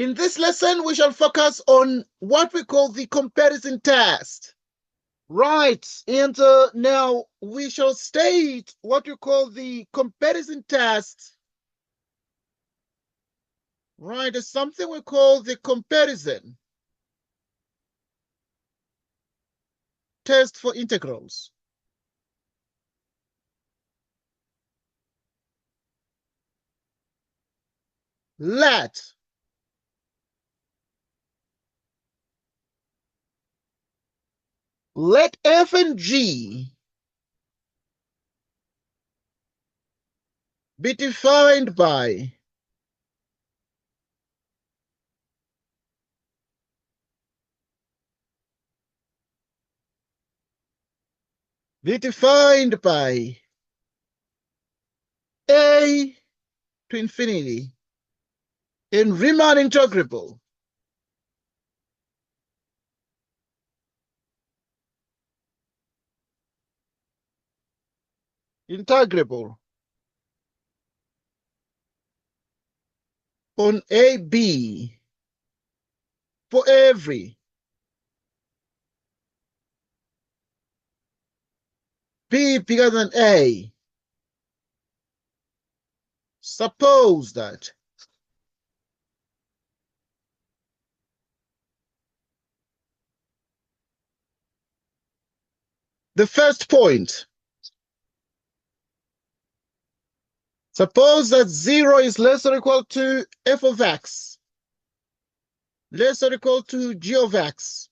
In this lesson, we shall focus on what we call the comparison test. Right, and now we shall state what we call the comparison test. Right, it's something we call the comparison test for integrals. Let f and g be defined by a to infinity in Riemann integrable on AB for every B bigger than A. Suppose that the first point, suppose that 0 is less or equal to f of x, less or equal to g of x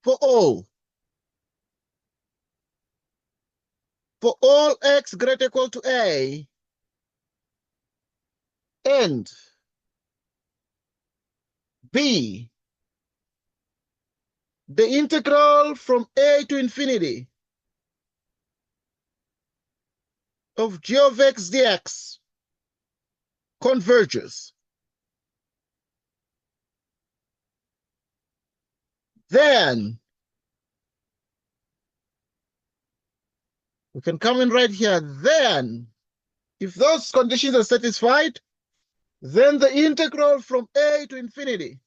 for all x greater or equal to a, and b, the integral from a to infinity of g of x dx converges. Then we can come in right here. Then, if those conditions are satisfied, then the integral from a to infinity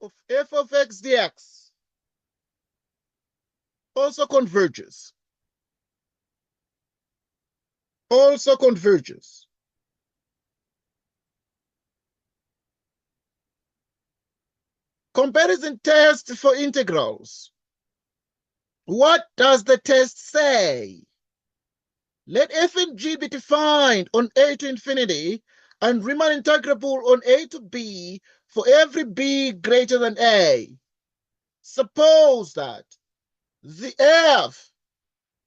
of f of x dx also converges. Comparison test for integrals. What does the test say? Let f and g be defined on a to infinity and Riemann integrable on a to b for every b greater than a. Suppose that the f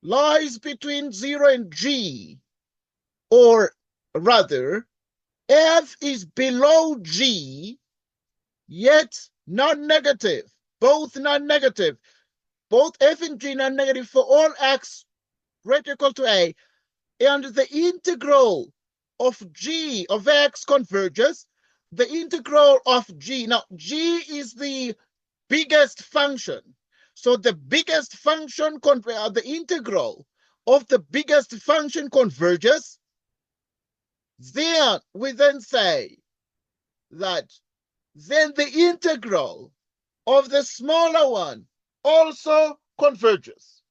lies between 0 and g, or rather, f is below g, yet non-negative, both non-negative, both f and g non-negative for all x greater or equal to a, and the integral of g of x converges. The integral of g, now g is the biggest function, so the biggest function, the integral of the biggest function converges. Then we then say that then the integral of the smaller one also converges.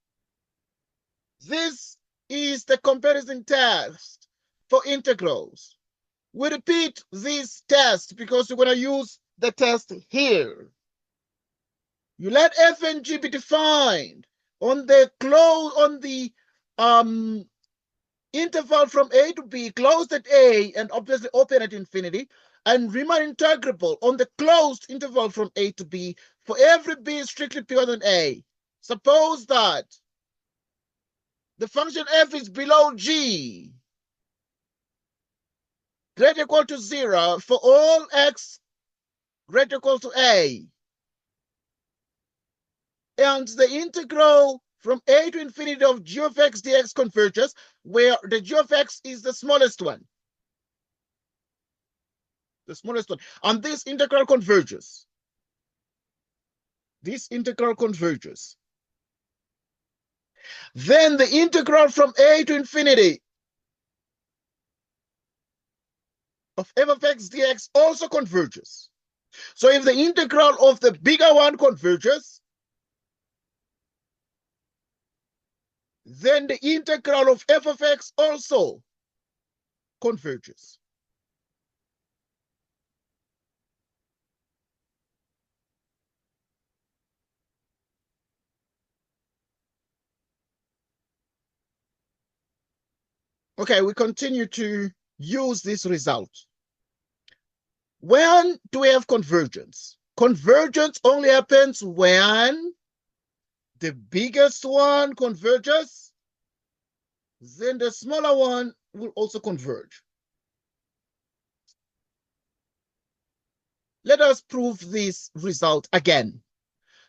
This is the comparison test for integrals. We repeat this test because we're going to use the test here. You let f and g be defined on the interval from a to b, closed at a and obviously open at infinity, and Riemann integrable on the closed interval from a to b for every b strictly bigger than a. Suppose that the function f is below g, greater or equal to 0 for all x greater or equal to a, and the integral from a to infinity of g of x dx converges, where the g of x is the smallest one. And this integral converges. Then the integral from a to infinity of f of x dx also converges. So if the integral of the bigger one converges, then the integral of f of x also converges. Okay, we continue to use this result. When do we have convergence? Convergence only happens when the biggest one converges, then the smaller one will also converge. Let us prove this result again.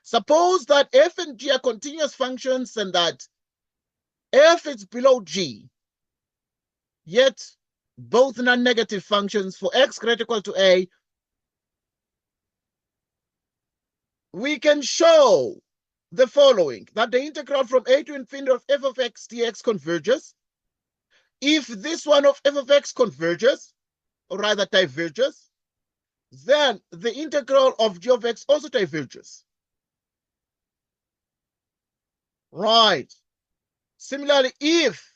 Suppose that f and g are continuous functions and that f is below g, yet both non-negative functions for x greater or equal to a. We can show the following, that the integral from a to infinity of f of x dx converges. If this one of f of x converges, or rather diverges, then the integral of g of x also diverges. Right. Similarly, if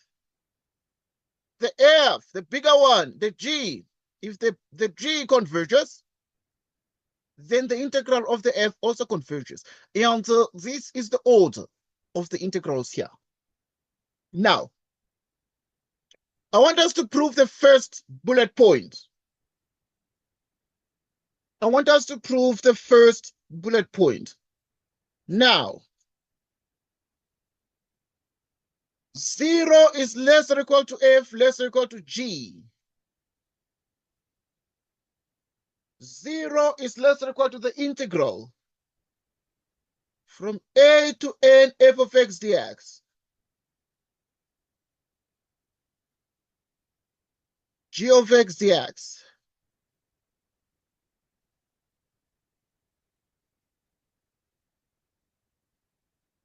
the f, the bigger one, the g, if the g converges, then the integral of the f also converges. And this is the order of the integrals here. Now, I want us to prove the first bullet point. I want us to prove the first bullet point. Now, 0 is less or equal to f, less or equal to g. 0 is less or equal to the integral from a to n f of x dx. G of x dx.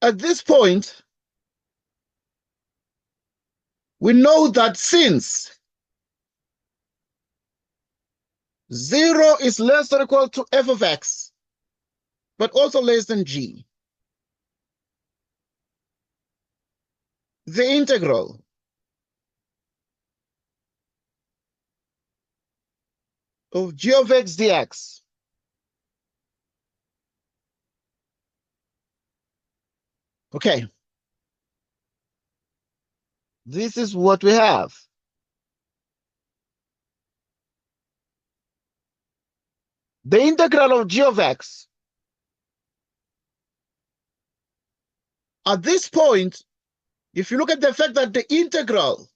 At this point, we know that since 0 is less or equal to f of x, but also less than g, the integral of g of x dx okay, this is what we have. The integral of g of x at this point, if you look at the fact that the integral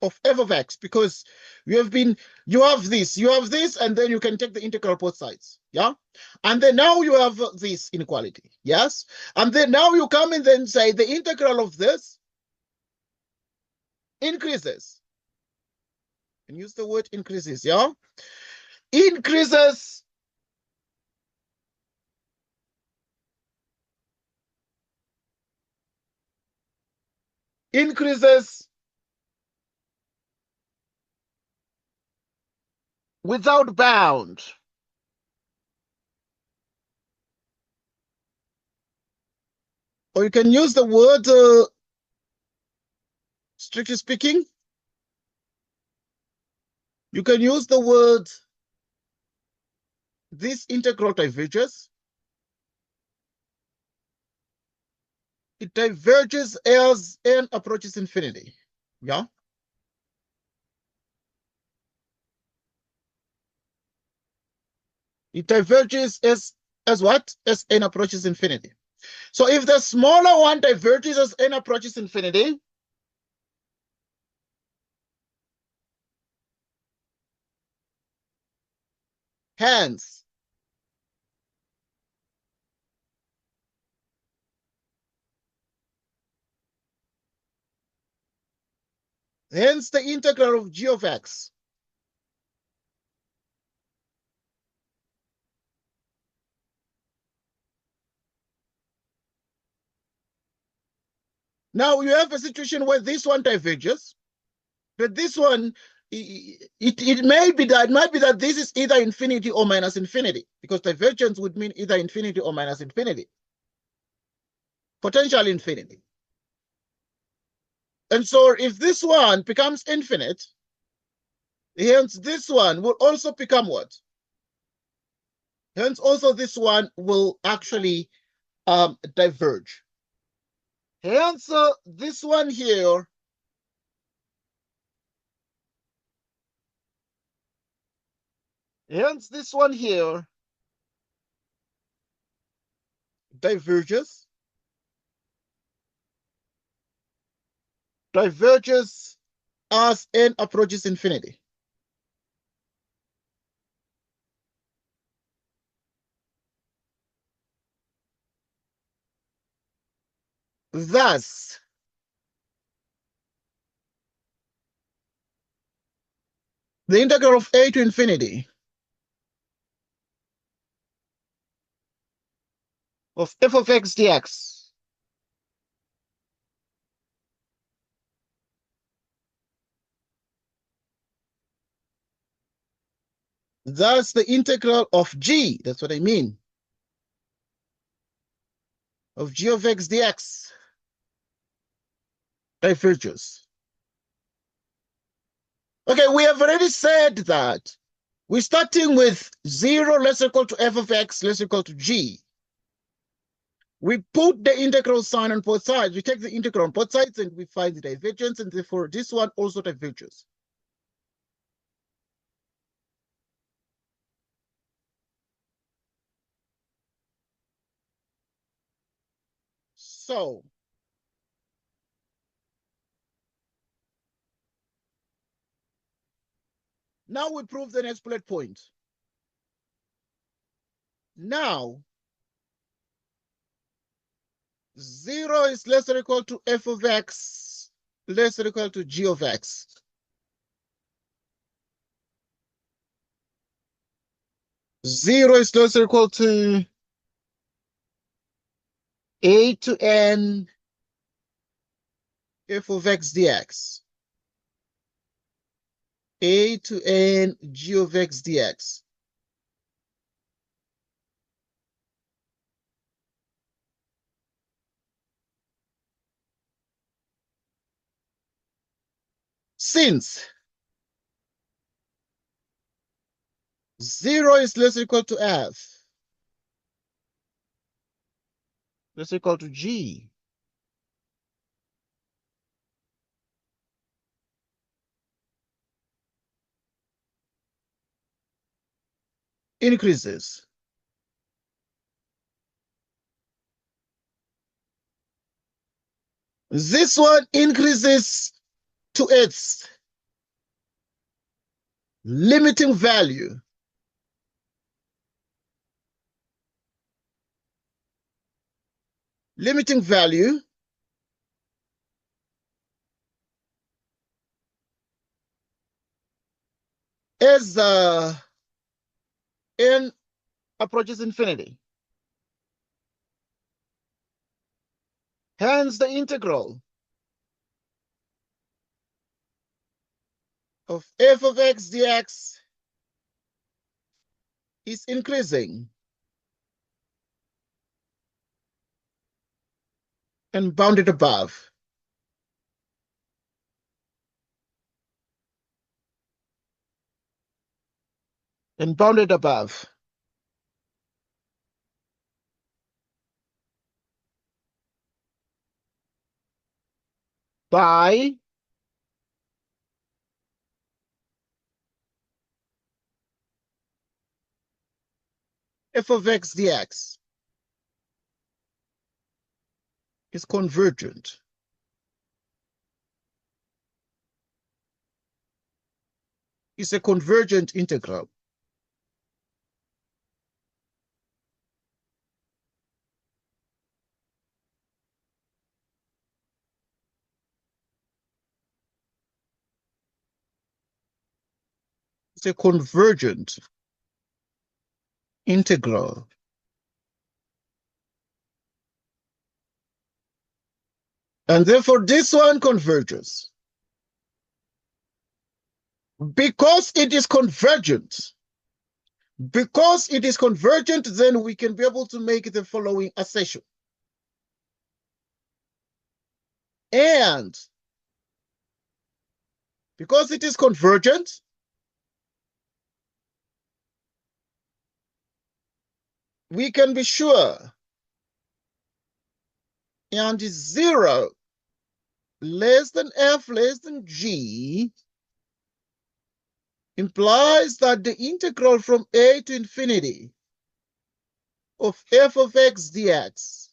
of f of x, because you have this, and then you can take the integral both sides, yeah? And then now you have this inequality, yes? And then now you come and then say the integral of this increases. And use the word increases, yeah? Increases without bound. Or you can use the word, strictly speaking, you can use the word, this integral diverges. It diverges as n approaches infinity, yeah? It diverges as what? As n approaches infinity. So if the smaller one diverges as n approaches infinity, hence the integral of g of x now you have a situation where this one diverges, But this one, it may be that, it might be that this is either infinity or minus infinity, because divergence would mean either infinity or minus infinity, potential infinity. And so if this one becomes infinite, hence this one will also become what? Hence also this one will actually diverge. Hence this one here diverges as n approaches infinity. Thus, the integral of a to infinity of f of x dx thus the integral of g, that's what I mean, of g of x dx diverges. Okay, we have already said that we're starting with 0 less or equal to f of x less or equal to g. We put the integral sign on both sides. We take the integral on both sides and we find the divergence, and therefore this one also diverges. So now we prove the next bullet point. Now 0 is less or equal to f of x less or equal to g of x. Zero is less or equal to a to n f of x dx. A to n g of x dx. Since 0 is less or equal to f, less or equal to g, increases. This one increases to its limiting value. Limiting value as n approaches infinity. Hence, the integral of f of x dx is increasing and bounded above. And bounded above by f of x dx is convergent. It's a convergent integral. It's a convergent integral. And therefore, this one converges. Because it is convergent. Because it is convergent, then we can be able to make the following assertion. And because it is convergent, we can be sure and 0 less than f less than g implies that the integral from a to infinity of f of x dx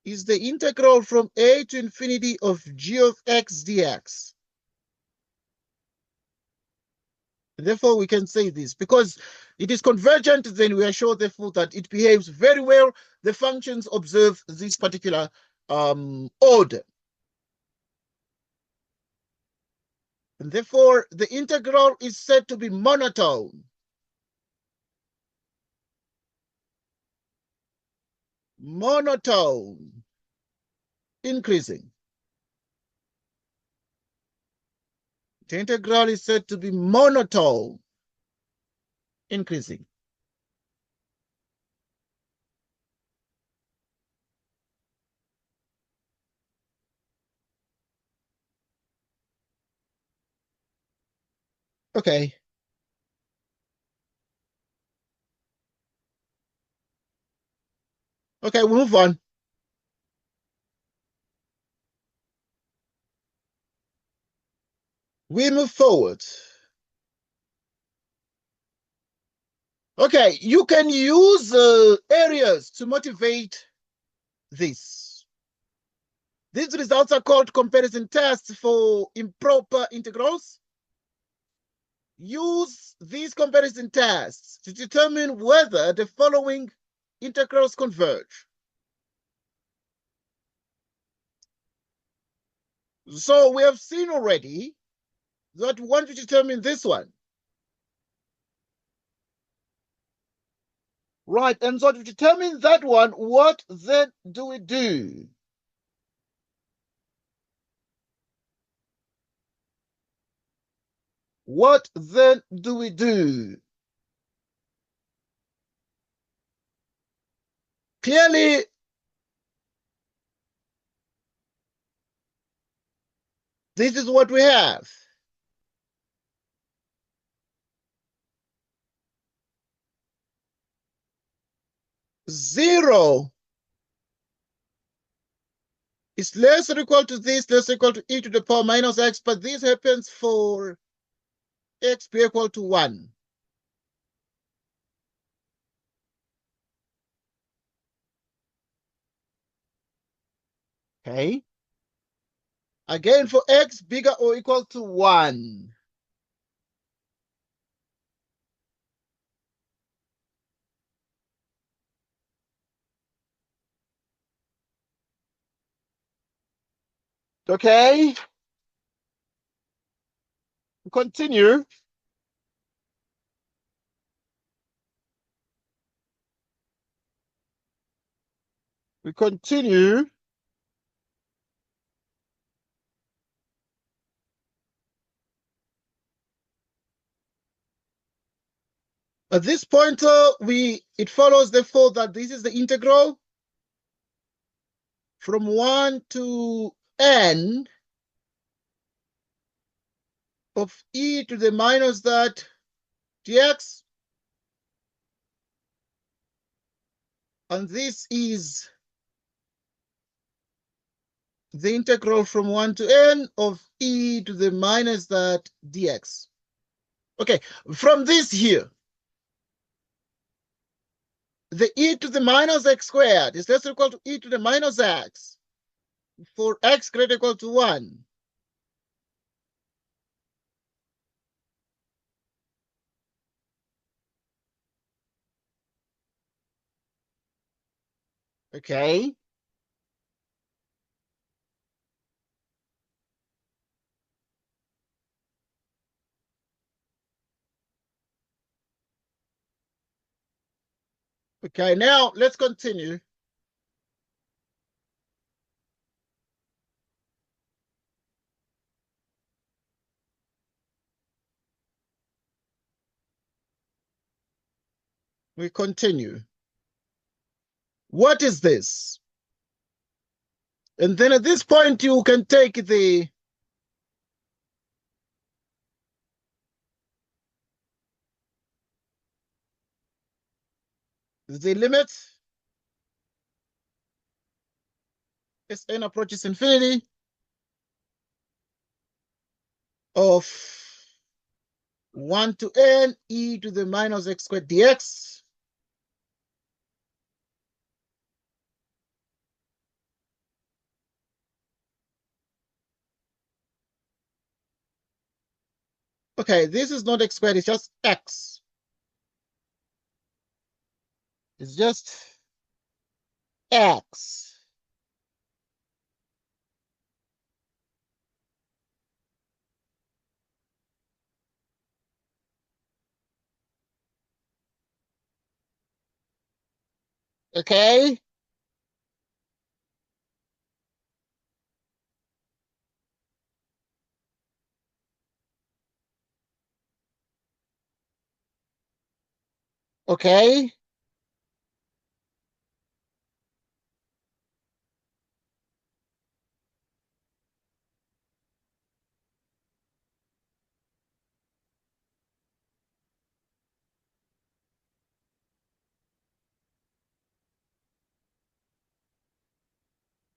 is the integral from a to infinity of g of x dx. Therefore, we can say this. Because it is convergent, then we are sure, therefore, that it behaves very well. The functions observe this particular order. And therefore, the integral is said to be monotone. Monotone. Increasing. The integral is said to be monotone. Increasing. Okay. Okay, we'll move on. We move forward. Okay, you can use areas to motivate this. These results are called comparison tests for improper integrals. Use these comparison tests to determine whether the following integrals converge. So we have seen already that we want to determine this one. Right, and so to determine that one, what then do we do? What then do we do? Clearly, this is what we have. Zero is less or equal to this, less or equal to e to the power minus x, but this happens for x be equal to 1. Okay. Again, for x bigger or equal to 1. Okay. Continue. We continue. At this point, it follows therefore that this is the integral from 1 to n of e to the minus that dx. And this is the integral from 1 to n of e to the minus that dx. Okay, from this here, the e to the minus x squared is less or equal to e to the minus x for x greater or equal to 1. Okay. Okay, now let's continue. We continue. What is this? And then at this point, you can take the limit as n approaches infinity of 1 to n e to the minus x squared dx. Okay, this is not x squared, it's just x. It's just x. Okay? Okay?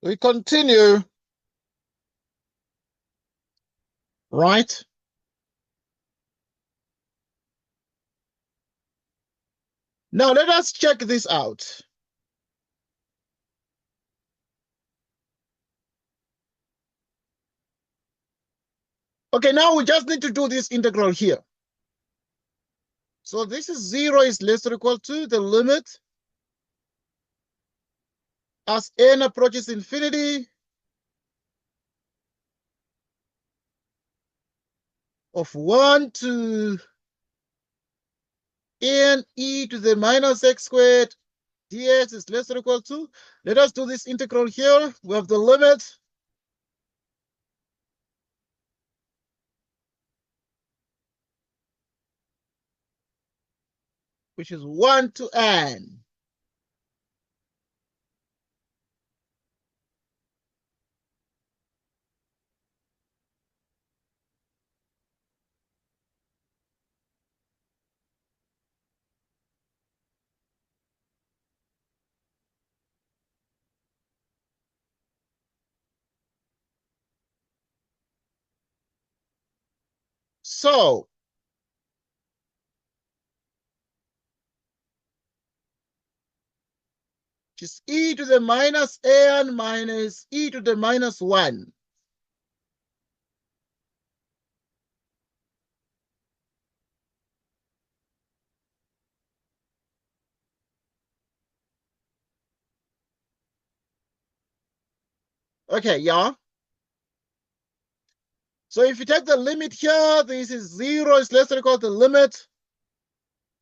We continue. Right? Now let us check this out. Okay, now we just need to do this integral here. So this is 0 is less or equal to the limit as n approaches infinity of 1 to n e to the minus x squared dx is less or equal to. Let us do this integral here. We have the limit which is 1 to n. So just e to the minus n minus e to the minus 1. Okay, yeah. So if you take the limit here, this is 0 is less than or equal to the limit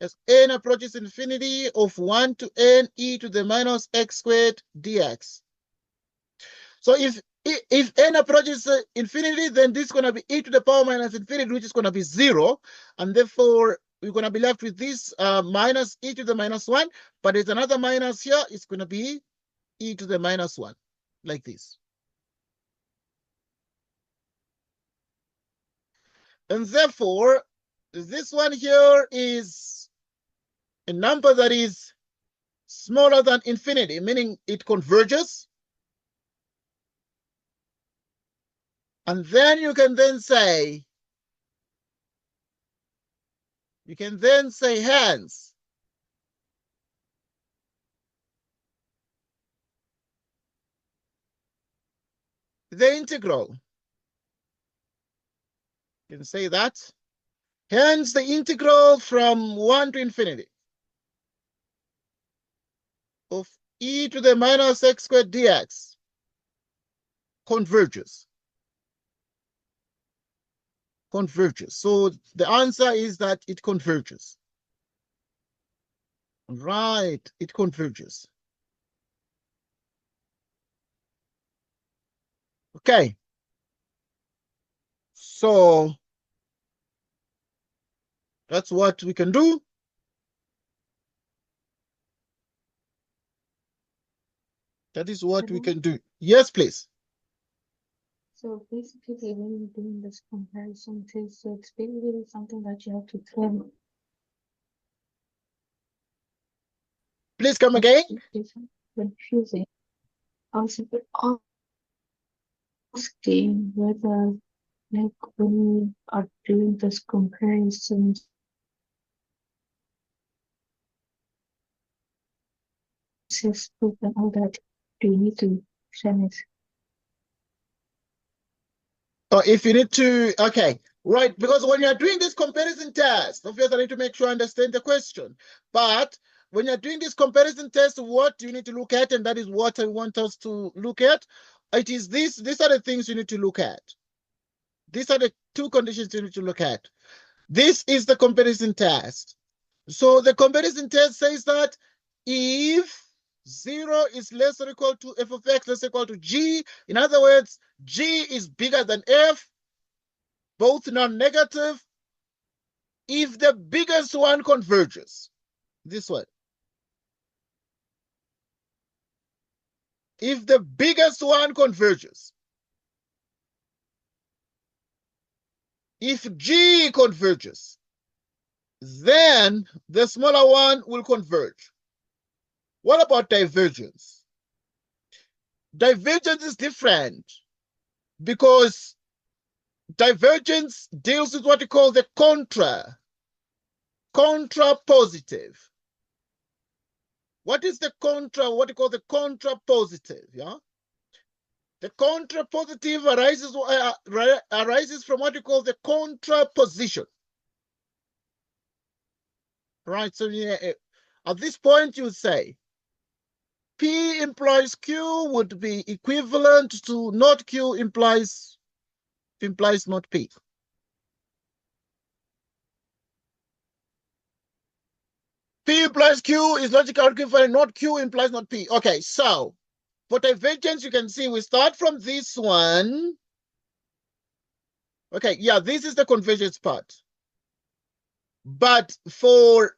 as n approaches infinity of 1 to n e to the minus x squared dx. So if n approaches infinity, then this is going to be e to the power minus infinity, which is going to be 0. And therefore, we're going to be left with this minus e to the minus 1. But there's another minus here. It's going to be e to the minus 1, like this. And therefore, this one here is a number that is smaller than infinity, meaning it converges. And then you can then say, hence, the integral. You can say that. Hence, the integral from 1 to infinity of e to the minus x squared dx converges. Converges. So the answer is that it converges. Right, it converges. Okay. So that's what we can do. That is what we can do. Yes, please. So basically, when you're doing this comparison test, so it's basically something that you have to plan. Please come again. It's confusing. I was asking whether, like, when you are doing this comparison test and all that, do you need to plan it? Or if you need to, okay, right, because when you're doing this comparison test, obviously I need to make sure I understand the question. But when you're doing this comparison test, what do you need to look at? And that is what I want us to look at. It is these are the things you need to look at. These are the two conditions you need to look at. This is the comparison test. So the comparison test says that if 0 is less or equal to f of x less or equal to g, in other words, g is bigger than f, both non-negative, if the biggest one converges, this one. If the biggest one converges, if g converges, then the smaller one will converge. What about divergence? Divergence is different because divergence deals with what we call the contrapositive. What is the what we call the contrapositive? Yeah. The contrapositive arises from what we call the contraposition. Right. So yeah, at this point, you would say P implies Q would be equivalent to not Q implies not P. P implies Q is logical equivalent, not Q implies not P. Okay, so for divergence, you can see we start from this one. Okay, yeah, this is the convergence part. But for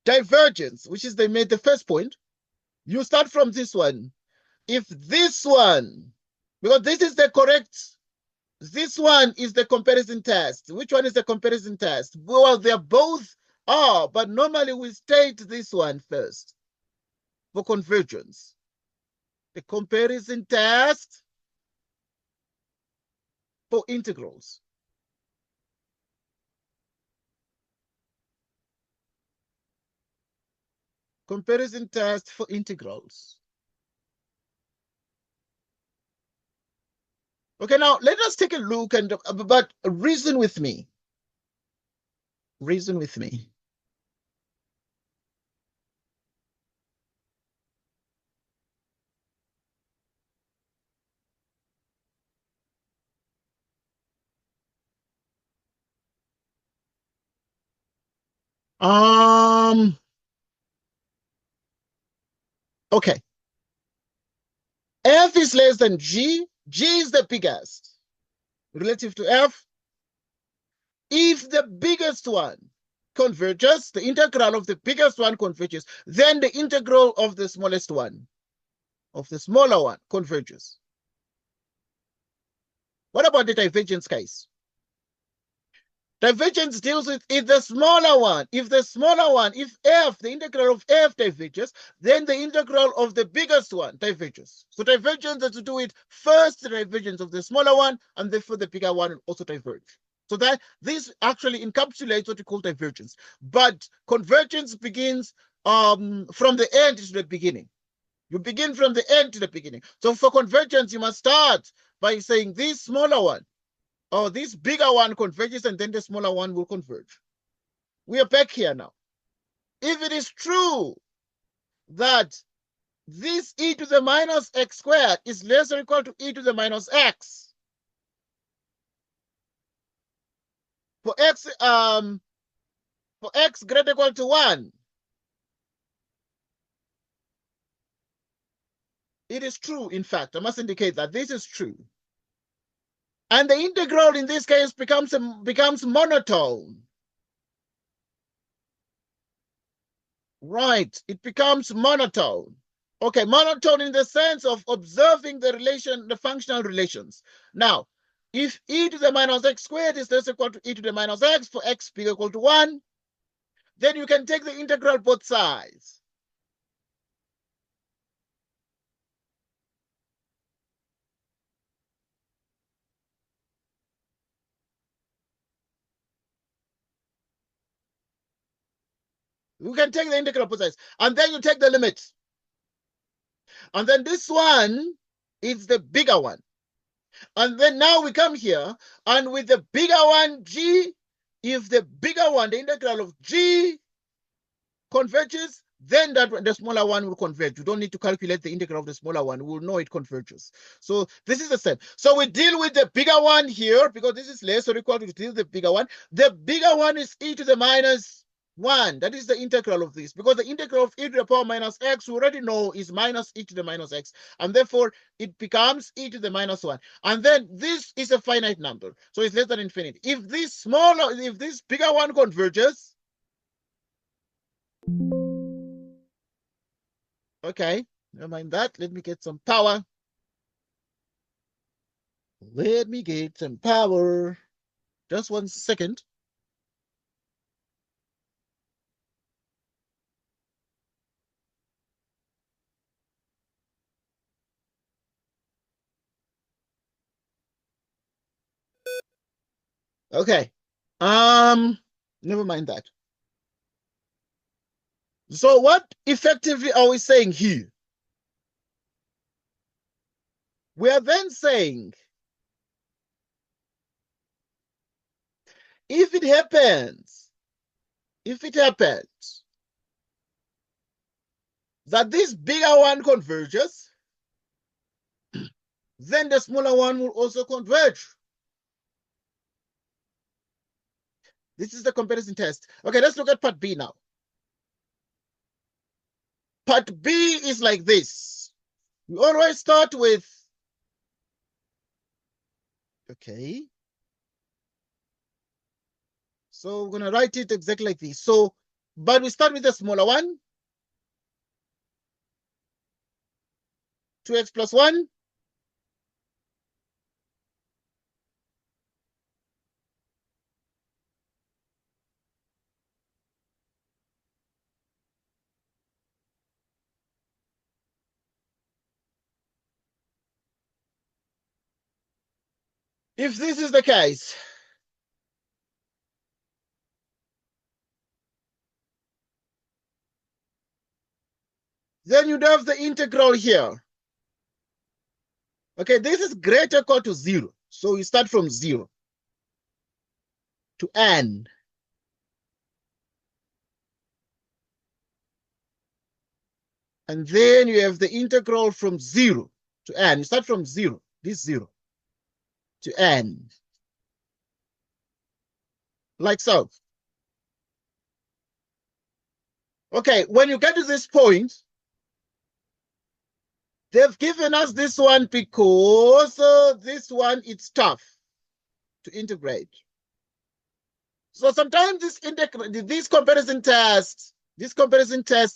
divergence, which is they made the first point, you start from this one. If this one, because this is the correct, this one is the comparison test. Which one is the comparison test? Well, they're both are, but normally we state this one first for convergence. The comparison test for integrals. Comparison test for integrals. Okay, now let us take a look and but reason with me. Reason with me. Okay. F is less than G. G is the biggest relative to F. If the biggest one converges, the integral of the biggest one converges, then the integral of the smallest one, of the smaller one, converges. What about the divergence case? Divergence deals with if the smaller one, if F, the integral of F diverges, then the integral of the biggest one diverges. So divergence has to do with first the divergence of the smaller one, and therefore the bigger one will also diverge. So that this actually encapsulates what we call divergence. But convergence begins from the end to the beginning. You begin from the end to the beginning. So for convergence, you must start by saying this smaller one, or this bigger one converges, and then the smaller one will converge. We are back here now. If it is true that this e to the minus x squared is less or equal to e to the minus x, for x greater or equal to 1, it is true. In fact, I must indicate that this is true. And the integral in this case becomes monotone. Right, it becomes monotone. Okay, monotone in the sense of observing the functional relations. Now, if e to the minus x squared is less equal to e to the minus x for x bigger equal to 1, then you can take the integral both sides. You can take the integral both sides. And then you take the limit. And then this one is the bigger one. And then now we come here, and with the bigger one, g, if the bigger one, the integral of g converges, then the smaller one will converge. You don't need to calculate the integral of the smaller one. We'll know it converges. So this is the same. So we deal with the bigger one here because this is less or equal to deal with the bigger one. The bigger one is e to the minus 1. That is the integral of this, because the integral of e to the power minus x we already know is minus e to the minus x, and therefore it becomes e to the minus 1. And then this is a finite number, so it's less than infinity. If this bigger one converges, okay, never mind that. Let me get some power. Let me get some power. Just 1 second. Okay. Never mind that. So what effectively are we saying here? We are then saying, if it happens that this bigger one converges, then the smaller one will also converge. This is the comparison test. Okay, let's look at part B now. Part B is like this. We always start with, okay. So we're going to write it exactly like this. So, but we start with the smaller one, 2x plus 1. If this is the case, then you'd have the integral here. Okay, this is greater or equal to 0. So you start from 0 to n. And then you have the integral from 0 to n. You start from 0, this 0, to n. Like so. Okay, when you get to this point, they've given us this one because this one, it's tough to integrate. So sometimes these comparison tests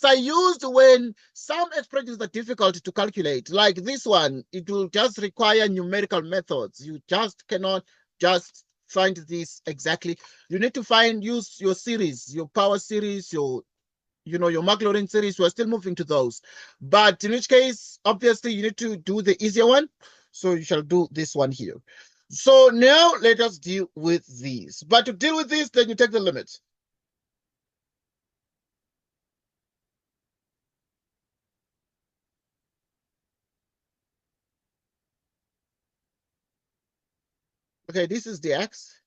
are used when some expressions are difficult to calculate. Like this one, it will just require numerical methods. You just cannot just find this exactly. You need to use your series, your power series, your Maclaurin series. We're still moving to those. But in which case, obviously, you need to do the easier one. So you shall do this one here. So now let us deal with these. But to deal with this, then you take the limit. Okay, this is the x.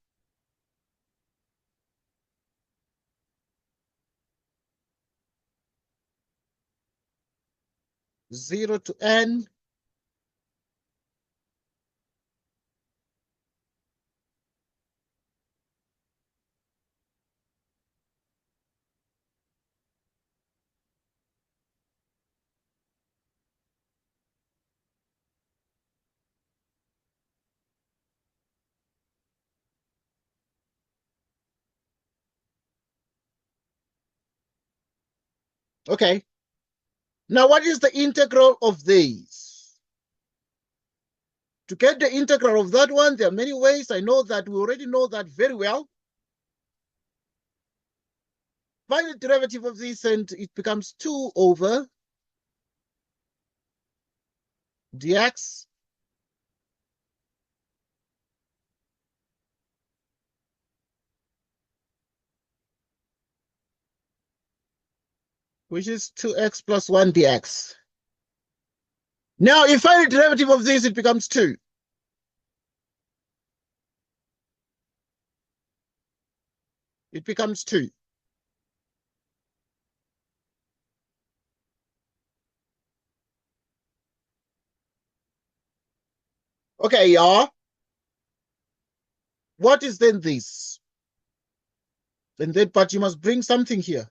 Zero to n. Okay. Now, what is the integral of these? To get the integral of that one, there are many ways. I know that we already know that very well. Find the derivative of this, and it becomes 2 over dx which is 2x plus 1 dx. Now, if I find the derivative of this, it becomes 2. It becomes 2. Okay, yeah. What is then this? And then, but you must bring something here.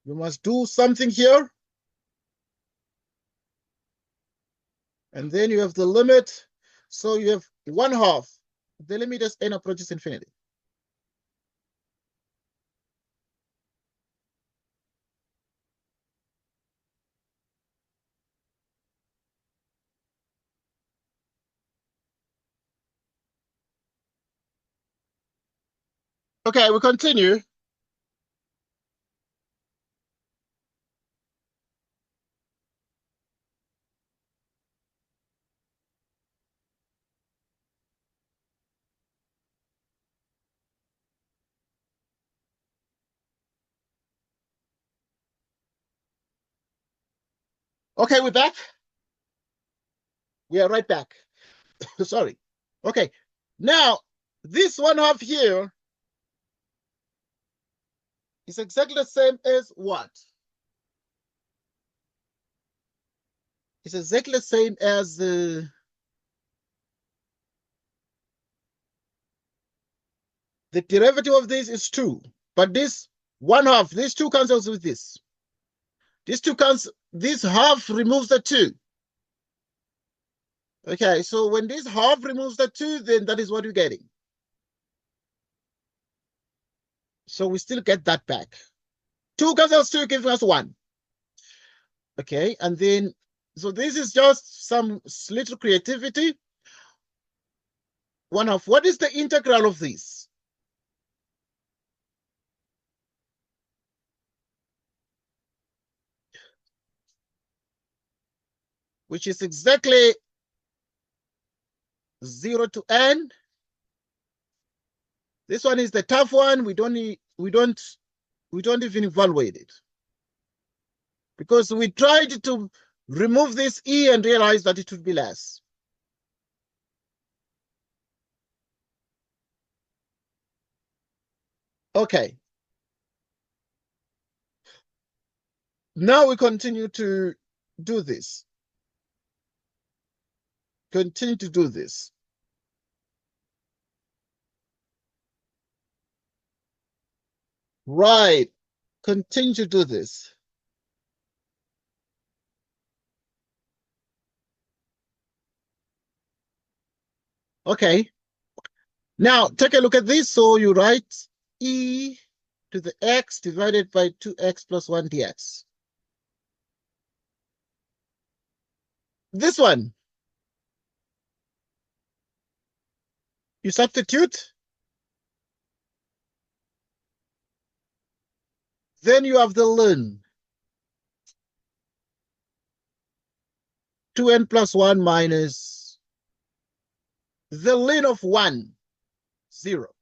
You must do something here. And then you have the limit. So you have 1/2. The limit as n approaches infinity. Okay, we continue. Okay, we're back. We are right back. Sorry. Okay. Now, this 1/2 here is exactly the same as what? It's exactly the same as the derivative of this is 2. But this 1/2, this 2 cancels with this. This 2 cancels, this half removes the 2. Okay, so when this half removes the 2, then that is what we're getting. So we still get that back. 2 cancels 2, gives us 1. Okay, and then, so this is just some little creativity. 1/2. What is the integral of this? Which is exactly 0 to n. This one is the tough one. We don't even evaluate it, because we tried to remove this e and realize that it would be less. Okay. Now we continue to do this. Continue to do this. Right. Continue to do this. Okay. Now take a look at this. So you write e to the x divided by 2x plus 1 dx. This one, you substitute. Then you have the ln. 2n plus 1 minus the ln of 1, 0.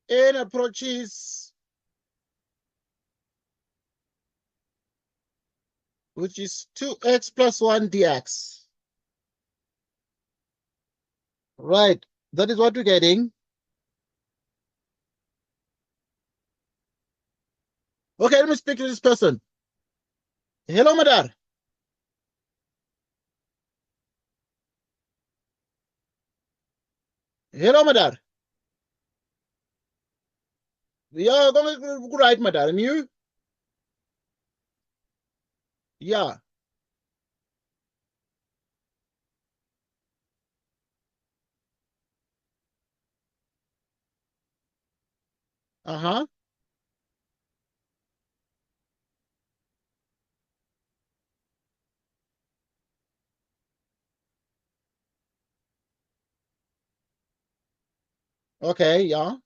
N approaches, which is 2x plus 1 dx. Right, that is what we're getting. Okay, let me speak to this person. Hello, Madar. Hello, Madar. Yeah, going right, Madar. And you? Yeah. Uh-huh. Okay, yeah.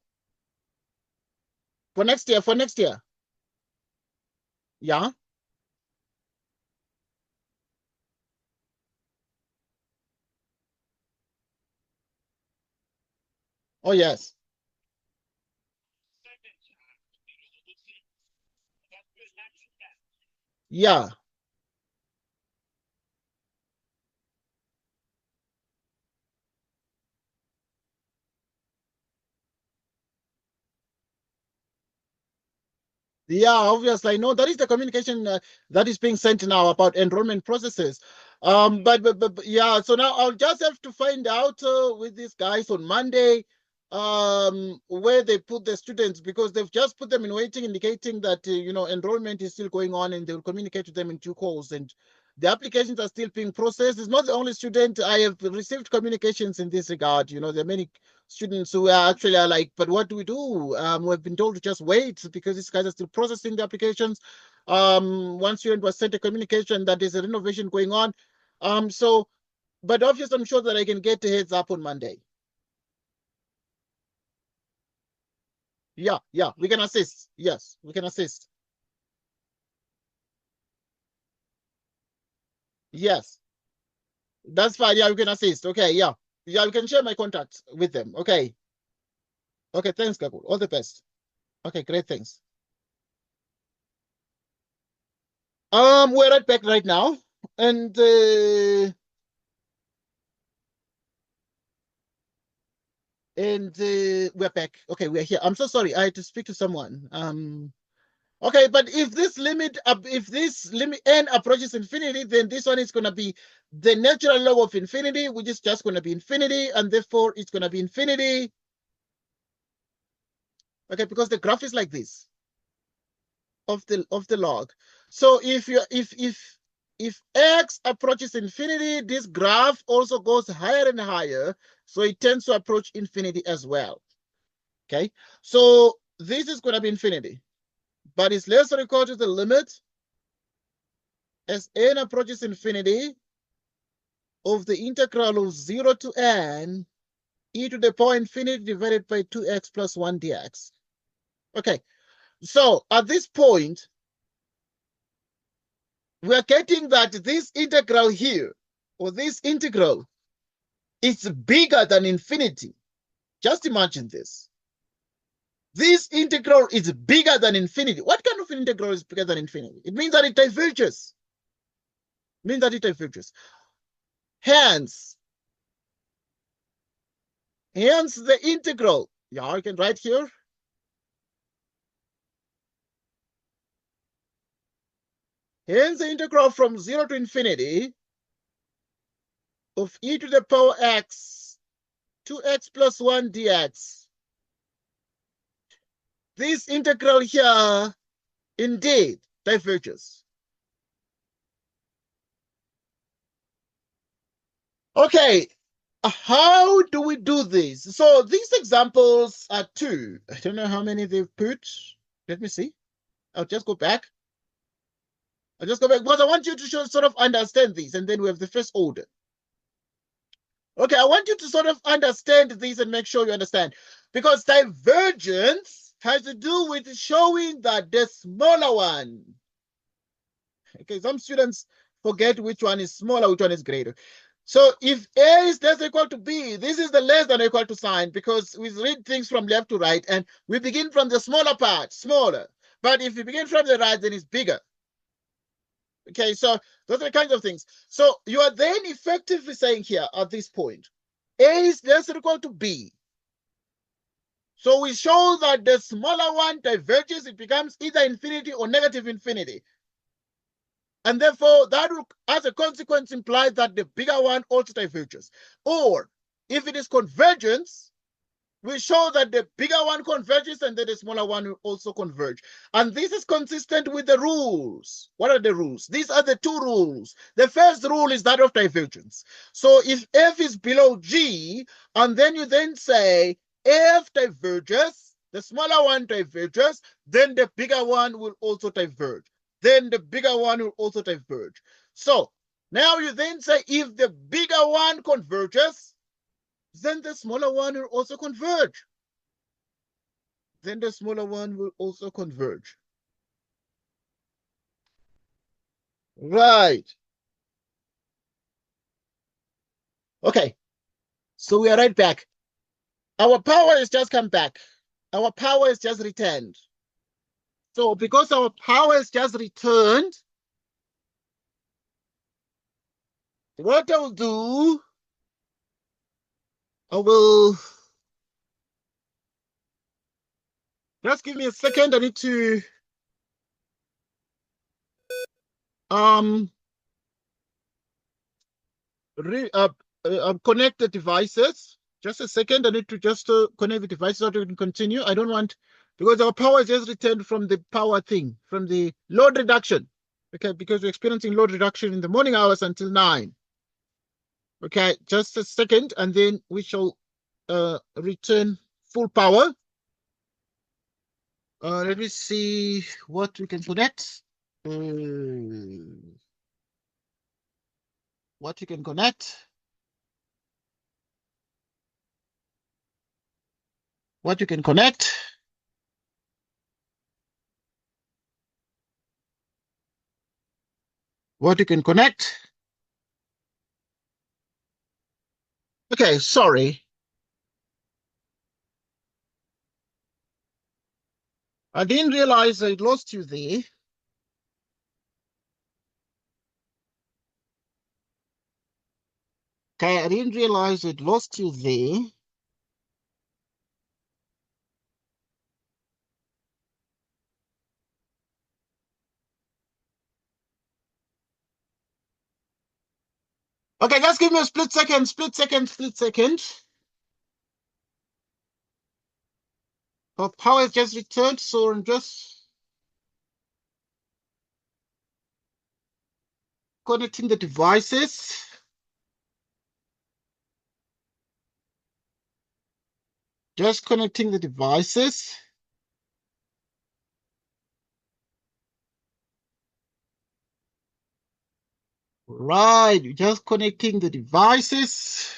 For next year. Yeah. Oh, yes. Yeah. Yeah, obviously, I know that is the communication that is being sent now about enrollment processes. But yeah, so now I'll just have to find out with these guys on Monday where they put the students, because they've just put them in waiting, indicating that enrollment is still going on, and they will communicate to them in due course. And the applications are still being processed. It's not the only student. I have received communications in this regard. There are many students who are actually are like, but what do we do? We've been told to just wait because these guys are still processing the applications. One student was sent a communication that there's a renovation going on. So, but obviously, I'm sure that I can get a heads up on Monday. Yeah, yeah, we can assist. Yes, we can assist. Yes, that's fine. Yeah, we can assist. Okay, yeah. Yeah, you can share my contacts with them. Okay. Okay, thanks, Gabor. All the best. Okay, great, thanks. We're right back right now. And we're back. Okay, we're here. I'm so sorry. I had to speak to someone. Okay, but if this limit n approaches infinity, then this one is gonna be the natural log of infinity, which is just gonna be infinity, and therefore it's gonna be infinity. Okay, because the graph is like this of the log. So if x approaches infinity, this graph also goes higher and higher, so it tends to approach infinity as well. Okay, so this is going to be infinity, but it's less or equal to the limit as n approaches infinity of the integral of 0 to n e to the power infinity divided by 2x plus 1 dx. Okay, so at this point, we're getting that this integral here, or this integral, is bigger than infinity. Just imagine this. This integral is bigger than infinity. What kind of integral is bigger than infinity? It means that it diverges. It means that it diverges. Hence the integral. Yeah, I can write here. Hence the integral from 0 to infinity of e to the power x, 2x plus 1 dx. This integral here indeed diverges. Okay, how do we do this? So these examples are two. I don't know how many they've put. Let me see. I'll just go back. I'll just go back because I want you to sort of understand this, and then we have the first order. Okay, I want you to sort of understand this and make sure you understand. Because divergence has to do with showing that the smaller one. Okay, some students forget which one is smaller, which one is greater. So if A is less than or equal to B, this is the less than or equal to sign, because we read things from left to right, and we begin from the smaller part, smaller. But if we begin from the right, then it's bigger. Okay, so those are the kinds of things. So you are then effectively saying here at this point, A is less than or equal to B. So we show that the smaller one diverges, it becomes either infinity or negative infinity. And therefore, that will, as a consequence, imply that the bigger one also diverges. Or if it is convergence, we show that the bigger one converges and then the smaller one will also converge. And this is consistent with the rules. What are the rules? These are the two rules. The first rule is that of divergence. So if F is below G, and then you then say F diverges, The smaller one diverges, then the bigger one will also diverge. Then the bigger one will also diverge. So now you then say if the bigger one converges, then the smaller one will also converge. Then the smaller one will also converge. Right. Okay. So we are right back. Our power has just come back. Our power has just returned. So because our power has just returned, what I'll do, I will just give me a second. I need to connect the devices. Just a second. I need to just connect the devices so that we can continue. I don't want, because our power just returned from the power thing, from the load reduction. Okay, because we're experiencing load reduction in the morning hours until 9. Okay, just a second, and then we shall return full power. Let me see what we can connect. What you can connect. What you can connect. What you can connect. Okay, sorry. I didn't realize I lost you there. Okay, I didn't realize I'd lost you there. Okay, just give me a split second. Our power has just returned, so I'm just connecting the devices. Just connecting the devices. Right, just connecting the devices.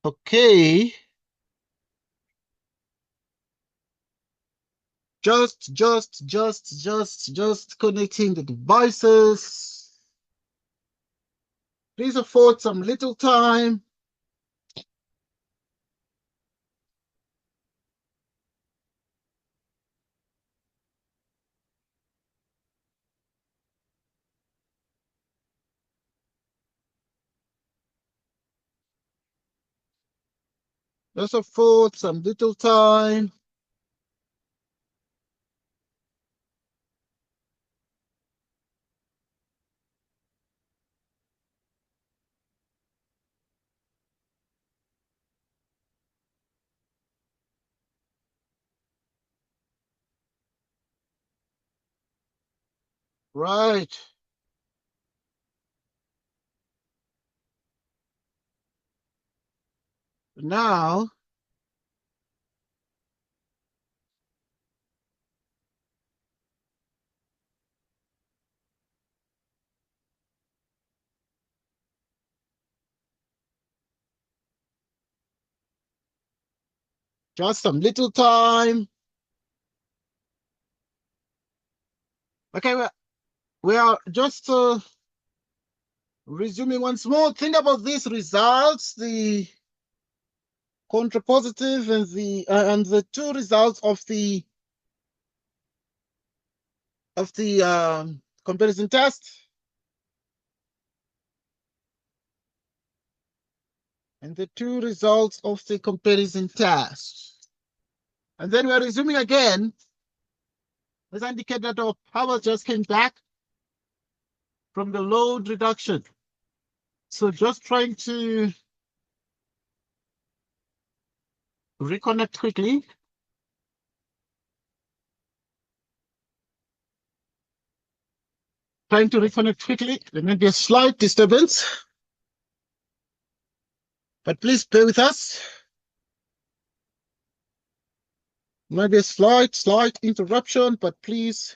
Okay. Just connecting the devices. Please afford some little time. Just afford some little time. Right. Now, just some little time. Okay, we are just resuming once more. Think about these results, the contrapositive and the two results of the comparison test. And the two results of the comparison test. And then we're resuming again. As I indicated that our power just came back from the load reduction. So just trying to reconnect quickly. Trying to reconnect quickly. There may be a slight disturbance, but please bear with us. Maybe a slight interruption, but please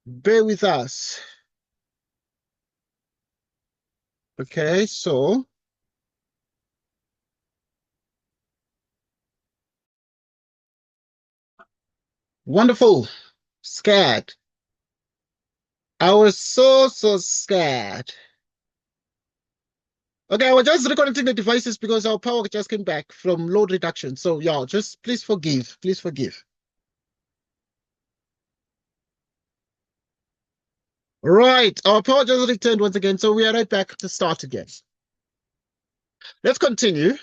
bear with us. Okay, so wonderful. Scared. I was so scared. Okay, I was just reconnecting the devices because our power just came back from load reduction. So yeah, just please forgive. Please forgive. Right, our power just returned once again, so we are right back to start again. Let's continue.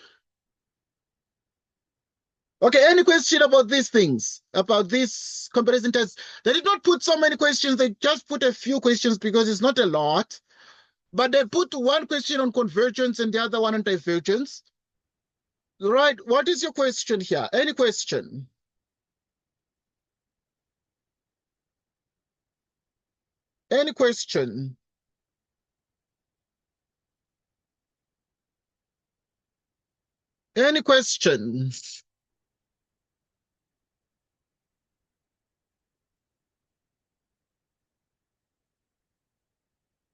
Okay, any question about these things, about these comparison tests? They did not put so many questions, they just put a few questions because it's not a lot. But they put one question on convergence and the other one on divergence. Right, what is your question here? Any question? Any question? Any questions?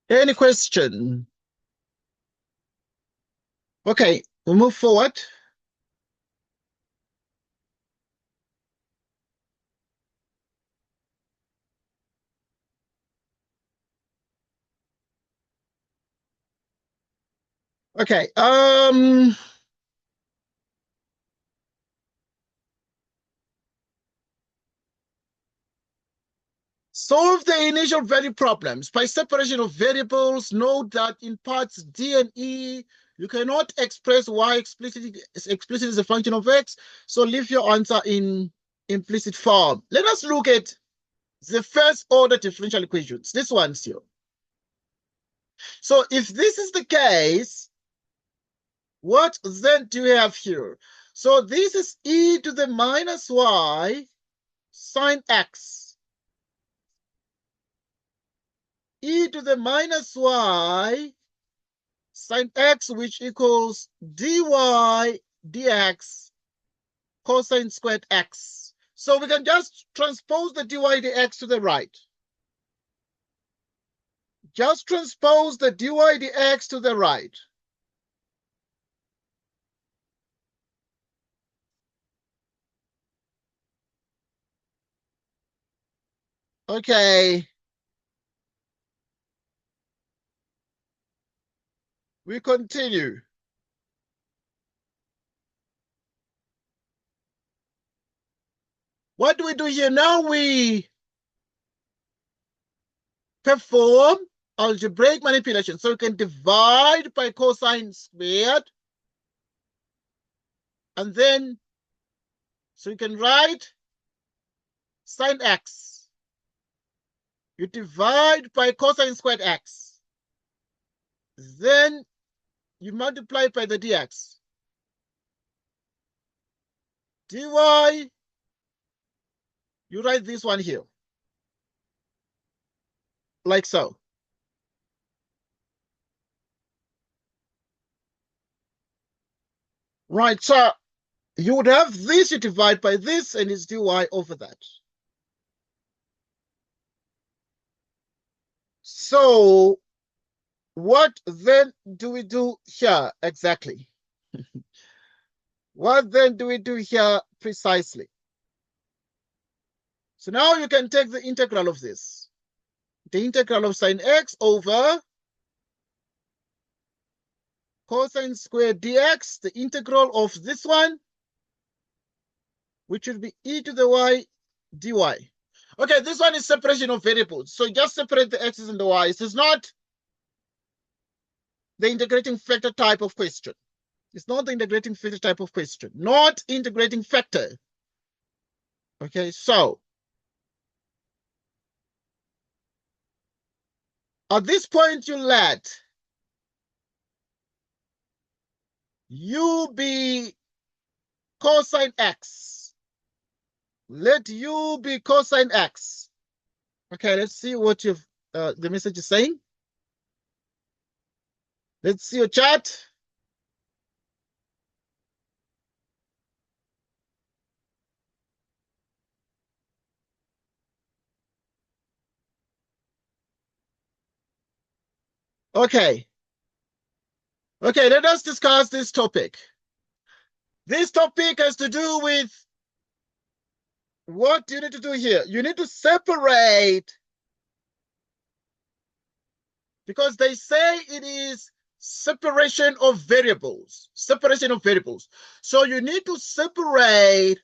Any question? Okay, we'll move forward. Okay, solve the initial value problems by separation of variables. Note that in parts D and E, you cannot express y explicitly as a function of x, so leave your answer in implicit form. Let us look at the first order differential equations. This one's here. So if this is the case, what then do we have here? So this is e to the minus y sine x. E to the minus y sine x, which equals dy dx cosine squared x. So we can just transpose the dy dx to the right. Just transpose the dy dx to the right. Okay. We continue. What do we do here? Now we perform algebraic manipulation. So we can divide by cosine squared. And then, so you can write sine x. You divide by cosine squared x. Then you multiply by the dx. dy, you write this one here. Like so. Right, so you would have this, you divide by this, and it's dy over that. So what then do we do here exactly? What then do we do here precisely? So now you can take the integral of this. The integral of sine x over cosine squared dx, the integral of this one, which will be e to the y dy. Okay, this one is separation of variables. So just separate the x's and the y's. It's not the integrating factor type of question. It's not the integrating factor type of question. Not integrating factor. Okay, so at this point, you let u be cosine x. Let u be cosine x. Okay, let's see what you've the message is saying. Let's see your chart. Okay. Okay, let us discuss this topic. This topic has to do with what you need to do here. You need to separate, because they say it is separation of variables. Separation of variables. So you need to separate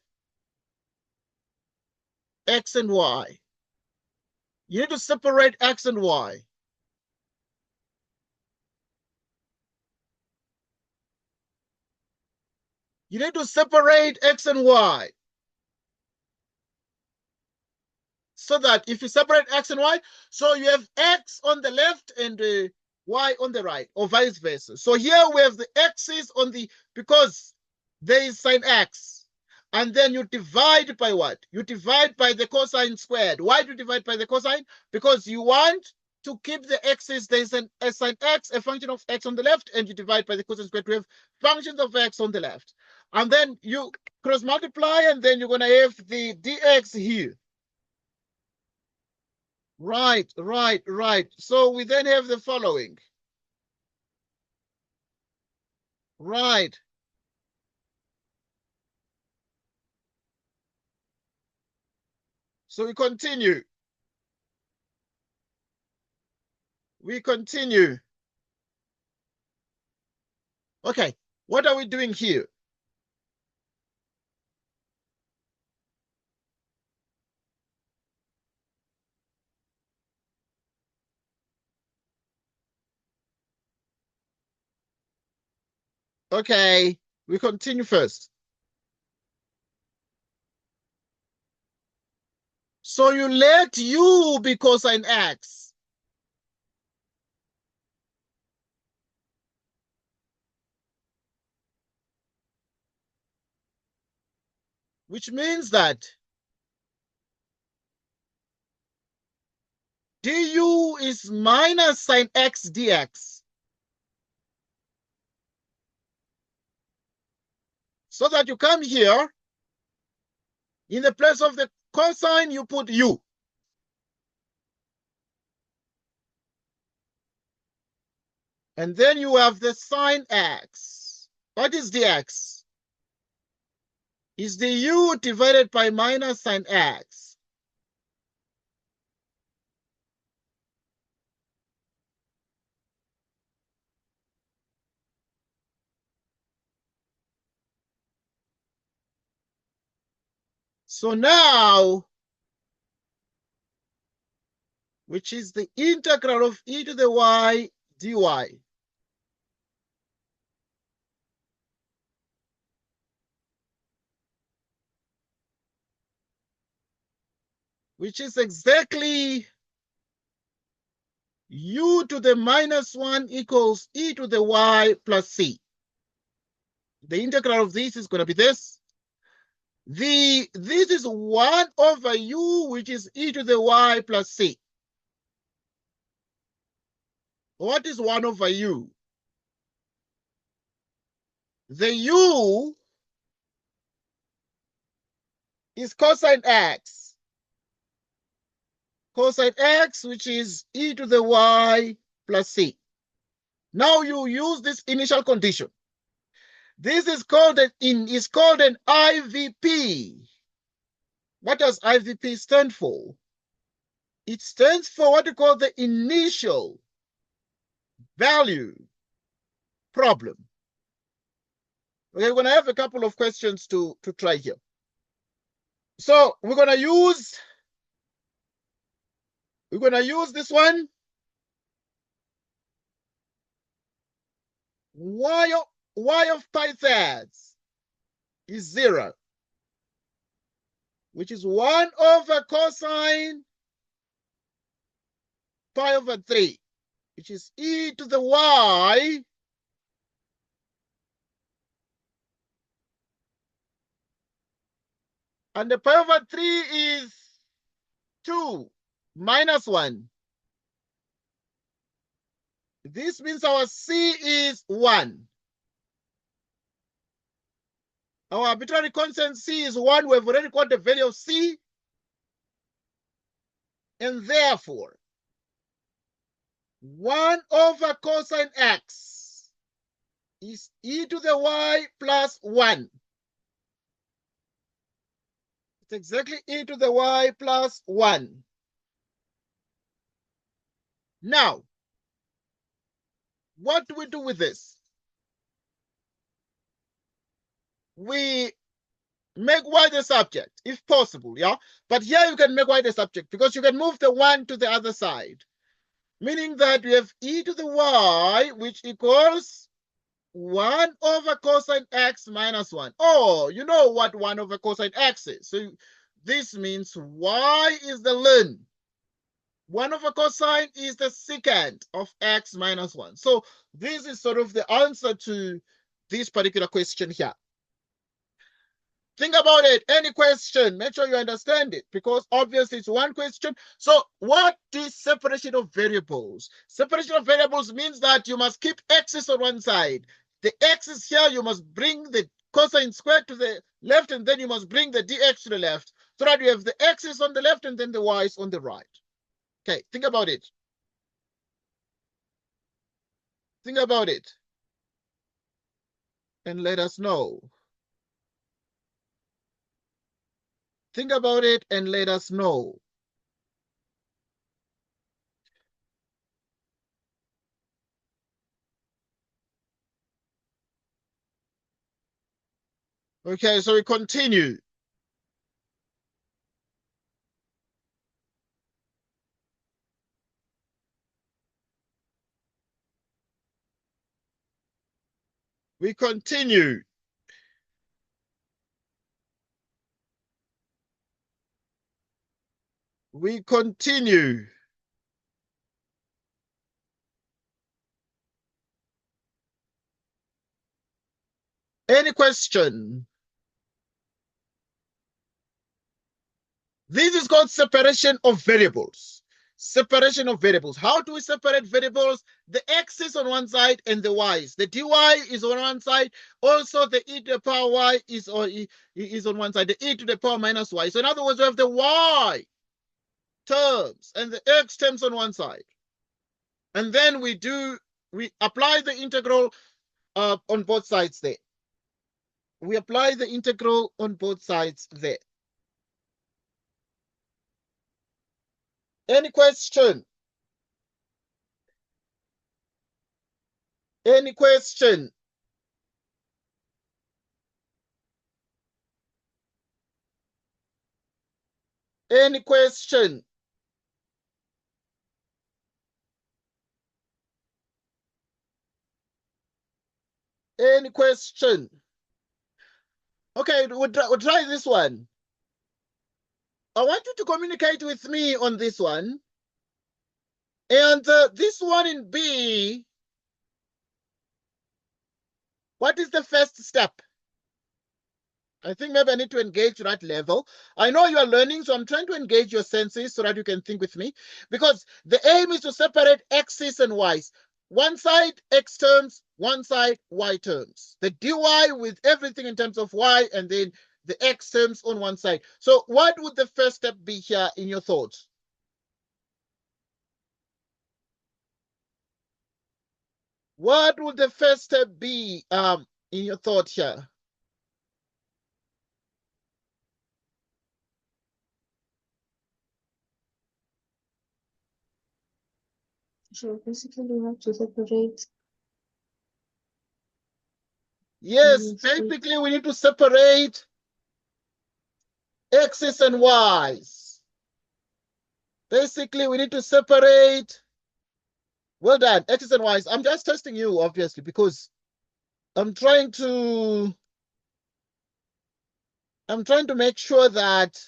X and Y. You need to separate X and Y. You need to separate X and Y. So that if you separate X and Y, so you have X on the left and Y on the right, or vice versa. So here we have the X's on the, because there is sine X. And then you divide by what? You divide by the cosine squared. Why do you divide by the cosine? Because you want to keep the X's. There's a sine X, a function of X on the left, and you divide by the cosine squared. We have functions of X on the left. And then you cross multiply, and then you're going to have the dx here. Right. So we then have the following. Right. So we continue. Okay, what are we doing here? Okay, we continue first. So you let U be cosine X. Which means that du is minus sine X dx. So that you come here, in the place of the cosine, you put U. And then you have the sine X. What is dx? Is the U divided by minus sine X. So now, which is the integral of e to the y dy. Which is exactly u to the minus 1 equals e to the y plus c. The integral of this is going to be this. This is 1 over u, which is e to the y plus c. What is 1 over u? The u is cosine x. Cosine x, which is e to the y plus c. Now you use this initial condition. This is called an IVP. What does IVP stand for? It stands for what we call the initial value problem. Okay, we're going to have a couple of questions to try here. So we're going to use this one. Y of pi thirds is 0, which is 1 over cosine pi over 3, which is e to the y and the pi over 3 is 2 minus 1. This means our C is 1. Our arbitrary constant C is 1. We've already got the value of C. And therefore, 1 over cosine x is e to the y plus 1. It's exactly e to the y plus 1. Now, what do we do with this? We make y the subject, if possible, yeah? But here you can make y the subject because you can move the 1 to the other side. Meaning that we have e to the y, which equals 1 over cosine x minus 1. Oh, you know what 1 over cosine x is. So this means y is the ln. 1 over cosine is the secant of x minus 1. So this is sort of the answer to this particular question here. Think about it. Any question, make sure you understand it because obviously it's one question. So what is separation of variables? Separation of variables means that you must keep x's on one side. The x's here, you must bring the cosine squared to the left, and then you must bring the dx to the left so that you have the x's on the left and then the y's on the right. Okay, think about it. Think about it. And let us know. Think about it and let us know. Okay, so we continue. We continue. We continue. Any question? This is called separation of variables. Separation of variables. How do we separate variables? The x is on one side and the y's. The dy is on one side. Also, the e to the power y is on one side. The e to the power minus y. So in other words, we have the y terms and the x terms on one side. And then we apply the integral on both sides there. We apply the integral on both sides there. Any question? Any question? Any question? Any question? Okay, we'll try this one. I want you to communicate with me on this one. And this one in B, what is the first step? I think maybe I need to engage that level. I know you are learning, so I'm trying to engage your senses so that you can think with me. Because the aim is to separate x's and y's. One side x terms, one side y terms. The dy with everything in terms of y, and then the x terms on one side. So what would the first step be here in your thoughts? What would the first step be in your thought here? So basically, we have to separate. Yes, basically we need to separate x's and y's. Basically, we need to separate. Well done, x's and y's. I'm just testing you, obviously, because I'm trying to make sure that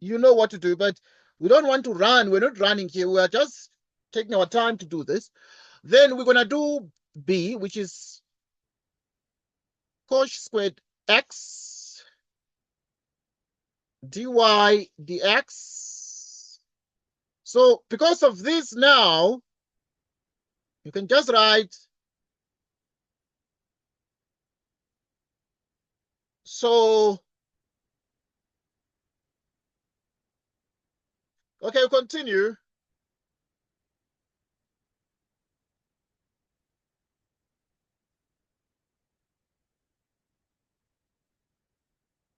you know what to do, but we don't want to run. We're not running here. We are just taking our time to do this. Then we're going to do B, which is cos squared x dy dx. So because of this now, you can just write, so, okay, we'll continue.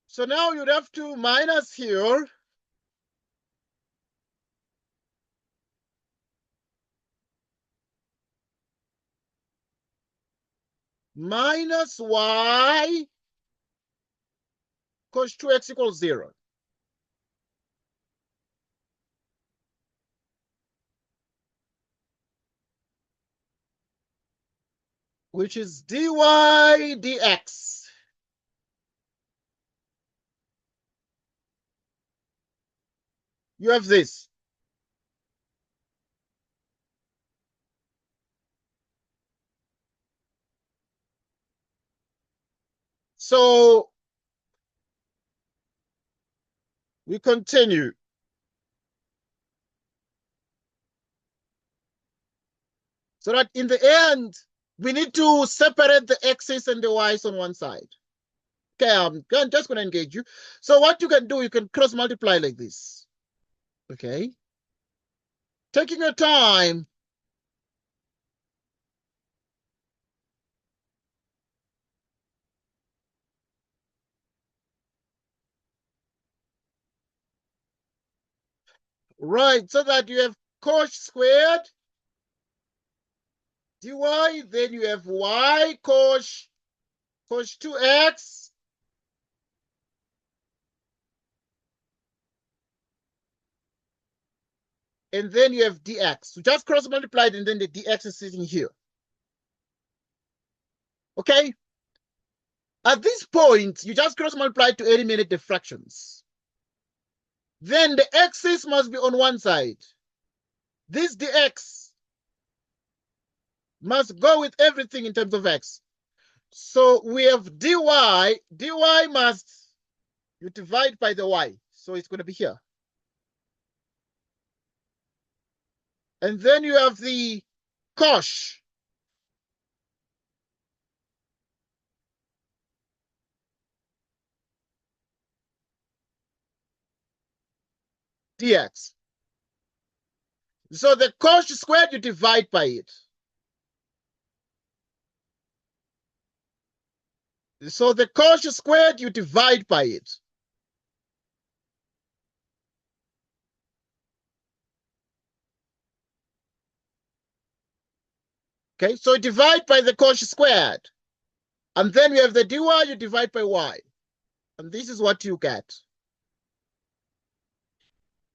So now you'd have to minus here. Minus y cos 2x equals 0. Which is dy dx. You have this. So we continue. So that in the end, we need to separate the x's and the y's on one side. Okay, I'm just going to engage you. So what you can do, you can cross multiply like this. Okay. Taking your time. Right, so that you have cos squared dy, then you have y cos 2x. And then you have dx. So just cross multiplied and then the dx is sitting here. Okay? At this point, you just cross multiply to eliminate the fractions. Then the x's must be on one side. This dx must go with everything in terms of x. So we have dy. Dy must, you divide by the y. So it's going to be here. And then you have the cos. Dx. So the cos squared, you divide by it. So the cos squared, you divide by it. Okay, so you divide by the cos squared. And then we have the dy, you divide by y. And this is what you get.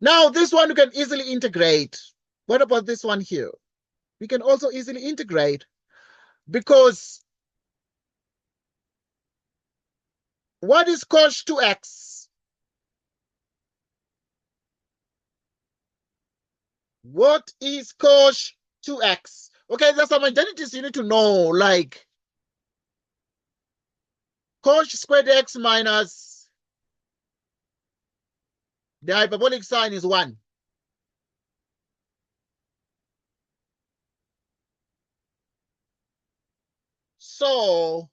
Now, this one you can easily integrate. What about this one here? We can also easily integrate because what is cos 2x? What is cos 2x? Okay, there's some identities you need to know, like cos squared x minus the hyperbolic sign is 1. So,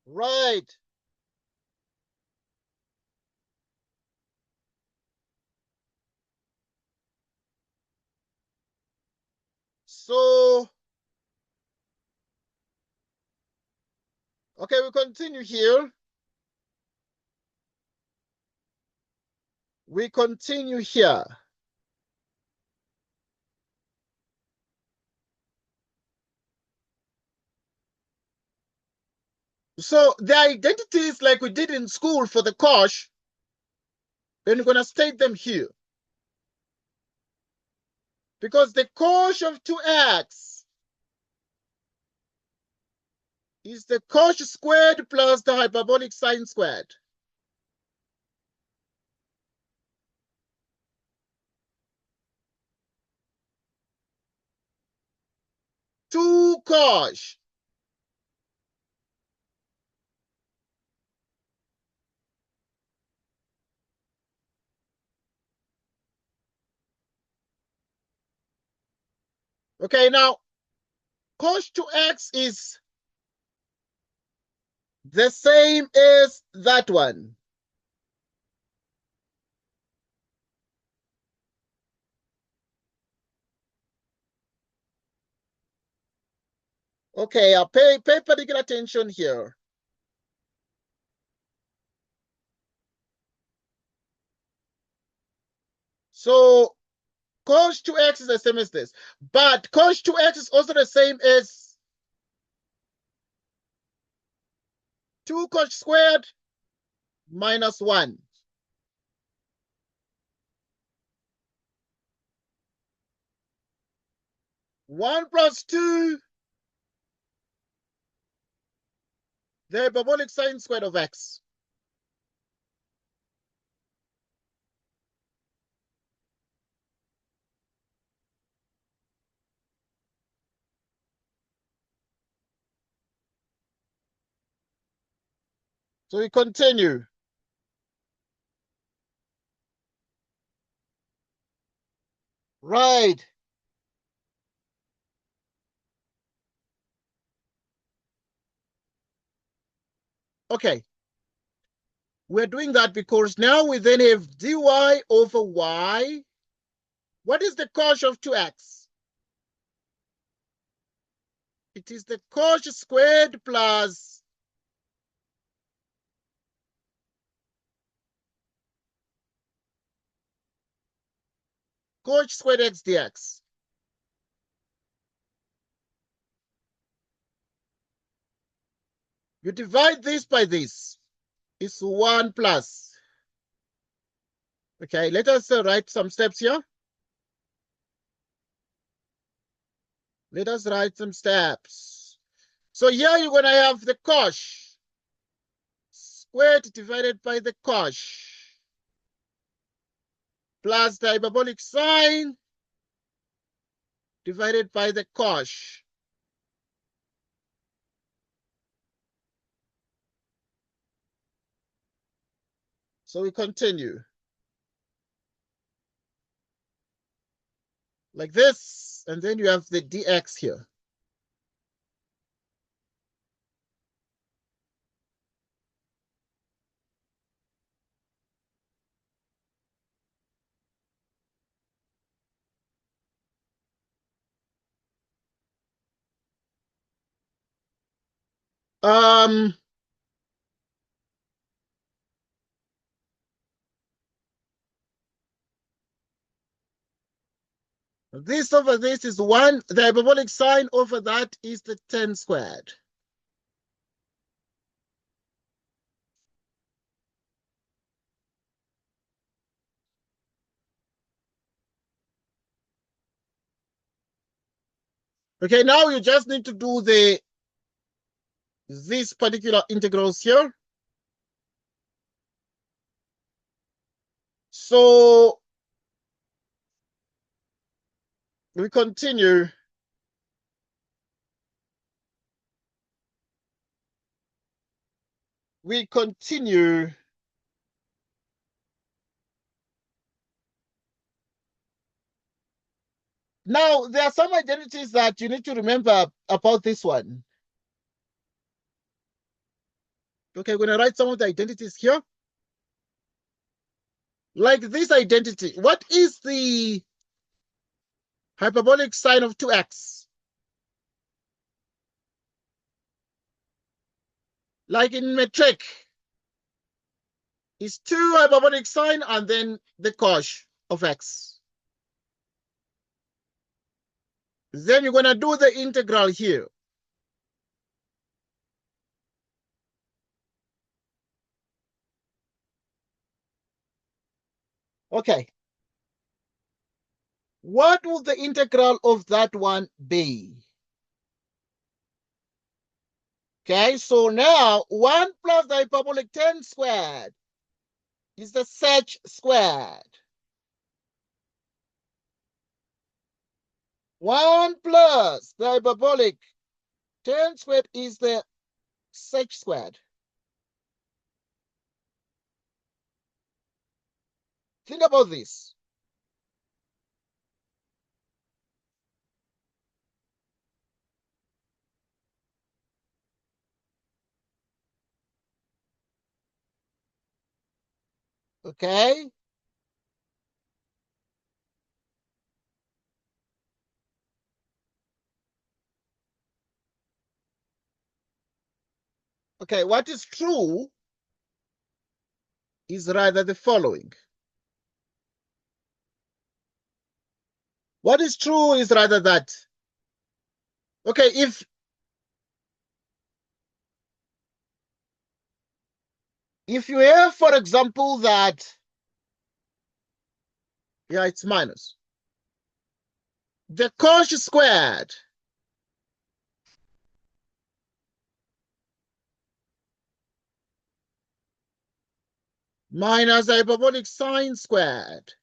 right. So, okay, we continue here. We continue here. So the identities like we did in school for the cos, then we're going to state them here. Because the cos of 2x is the cos squared plus the hyperbolic sine squared. 2 cos Okay, now cos 2x is the same as that one. Okay, I'll pay particular attention here. So cos 2x is the same as this, but cos 2x is also the same as 2 cos squared minus 1. 1 plus 2, the hyperbolic sine squared of x. So we continue. Right. Okay. We're doing that because now we then have dy over y. What is the cos of 2x? It is the cos squared plus cos squared x dx. You divide this by this. It's 1 plus. Okay, let us write some steps here. Let us write some steps. So here you're going to have the cos squared divided by the cos plus the hyperbolic sine divided by the cos. So we continue. Like this, and then you have the dx here. This over this is 1. The hyperbolic sine over that is the 10 squared. Okay, now you just need to do these particular integrals here. So we continue. We continue. Now, there are some identities that you need to remember about this one. Okay, we're going to write some of the identities here. Like this identity. What is the hyperbolic sine of 2x? Like in metric, it's 2 hyperbolic sine and then the cos of x. Then you're going to do the integral here. Okay. What will the integral of that one be? Okay, so now 1 plus the hyperbolic 10 squared is the sec squared. 1 plus the hyperbolic 10 squared is the sec squared. Think about this. Okay? Okay, what is true is rather the following. What is true is rather that, okay, if you have, for example, that, yeah, it's minus. The cosh squared minus the hyperbolic sine squared.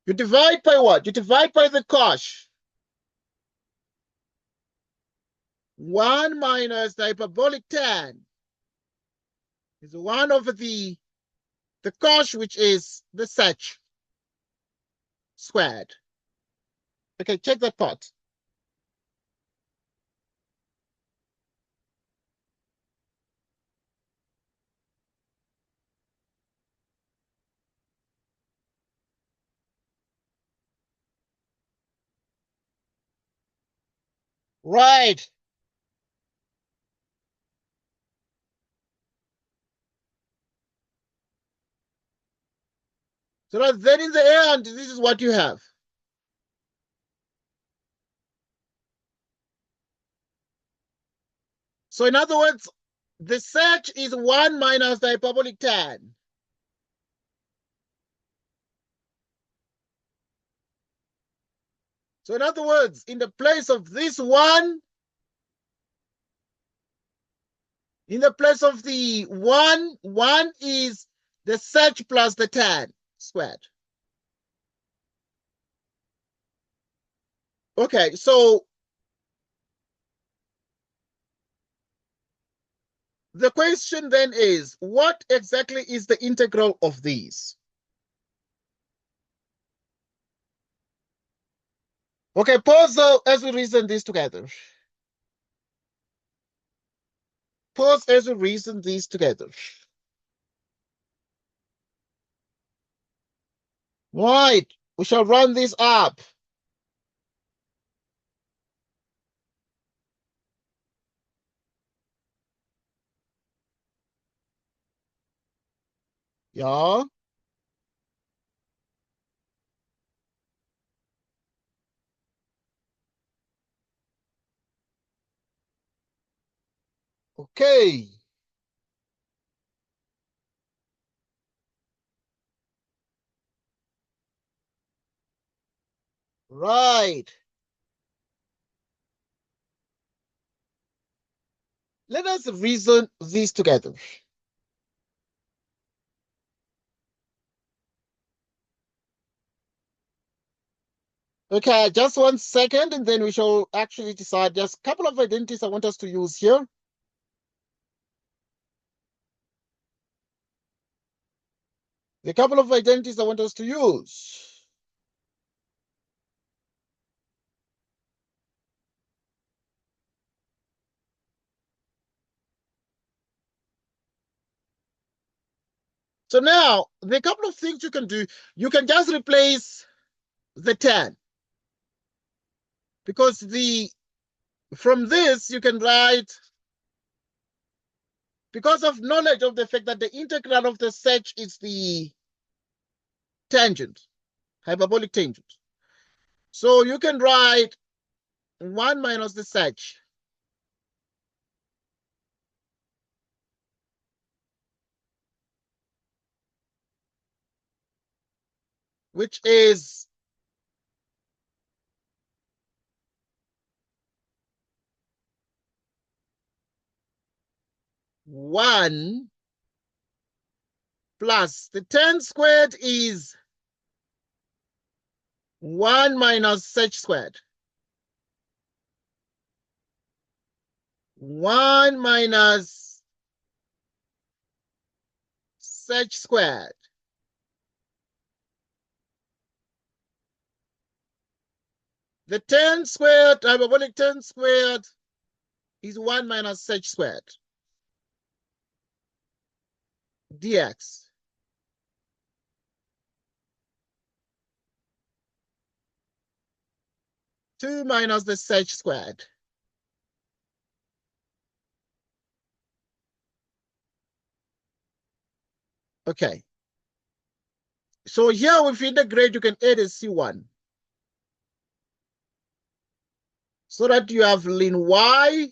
You divide by what? You divide by the cosh. 1 minus the hyperbolic tan is 1 over the cosh, which is the sec squared. Okay, check that part. Right. So then in the end, this is what you have. So in other words, the sec is 1 minus the hyperbolic tan. So in other words, in the place of this 1, in the place of the 1 is the sec plus the tan squared. Okay, so the question then is, what exactly is the integral of these? Okay, pause as we reason this together. Pause as we reason these together. Right, we shall run this up. Yeah. Okay. Right. Let us reason these together. Okay, just 1 second, and then we shall actually decide. Just a couple of identities I want us to use here. A couple of identities I want us to use. So now, the couple of things you can do, you can just replace the 10. Because from this, you can write, because of knowledge of the fact that the integral of the sec is the tangent, hyperbolic tangent. So you can write 1 minus the sec, which is 1 plus the 10 squared is 1 minus sec squared. 1 minus sec squared. The 10 squared, hyperbolic 10 squared is 1 minus sec squared. dx. Two minus the sec squared. Okay. So here, if you integrate, you can add a C1. So that you have ln y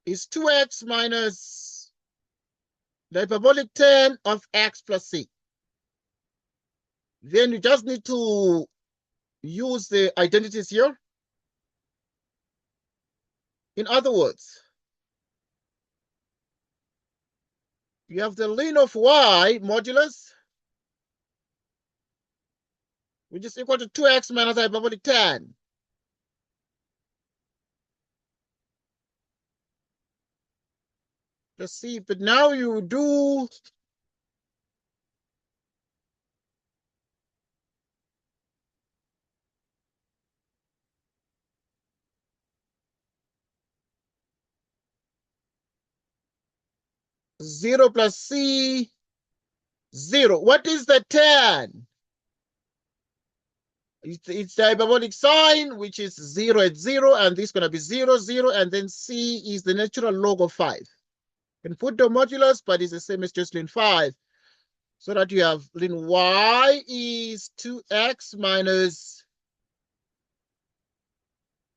is 2x minus the hyperbolic tan of x plus c. Then you just need to use the identities here. In other words, you have the ln of y modulus, which is equal to 2x minus hyperbolic tan. Let's see, but now you do zero plus c, 0. What is the tan? It's the hyperbolic sign, which is 0 at 0, and this is going to be 0, 0, and then c is the natural log of 5. You can put the modulus, but it's the same as just ln 5. So that you have ln y is 2x minus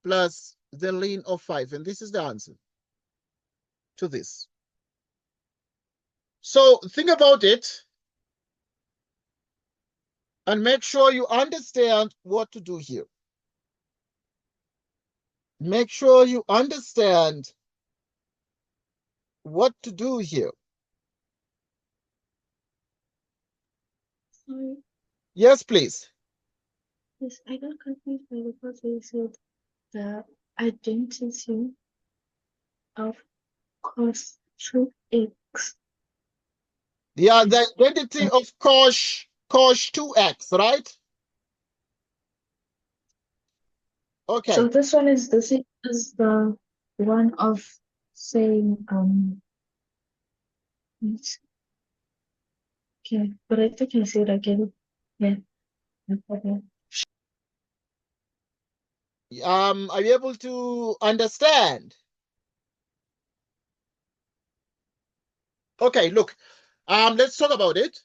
plus the ln of 5. And this is the answer to this. So think about it and make sure you understand what to do here. Make sure you understand what to do here. Sorry. Yes, please. Yes, I got confused by the part where you said the identity of cos 2x. Yeah, the identity of cos 2x, right? Okay. So this one is the same as the one of saying okay, but I think I said again. Yeah, no problem. Are you able to understand? Okay, look, let's talk about it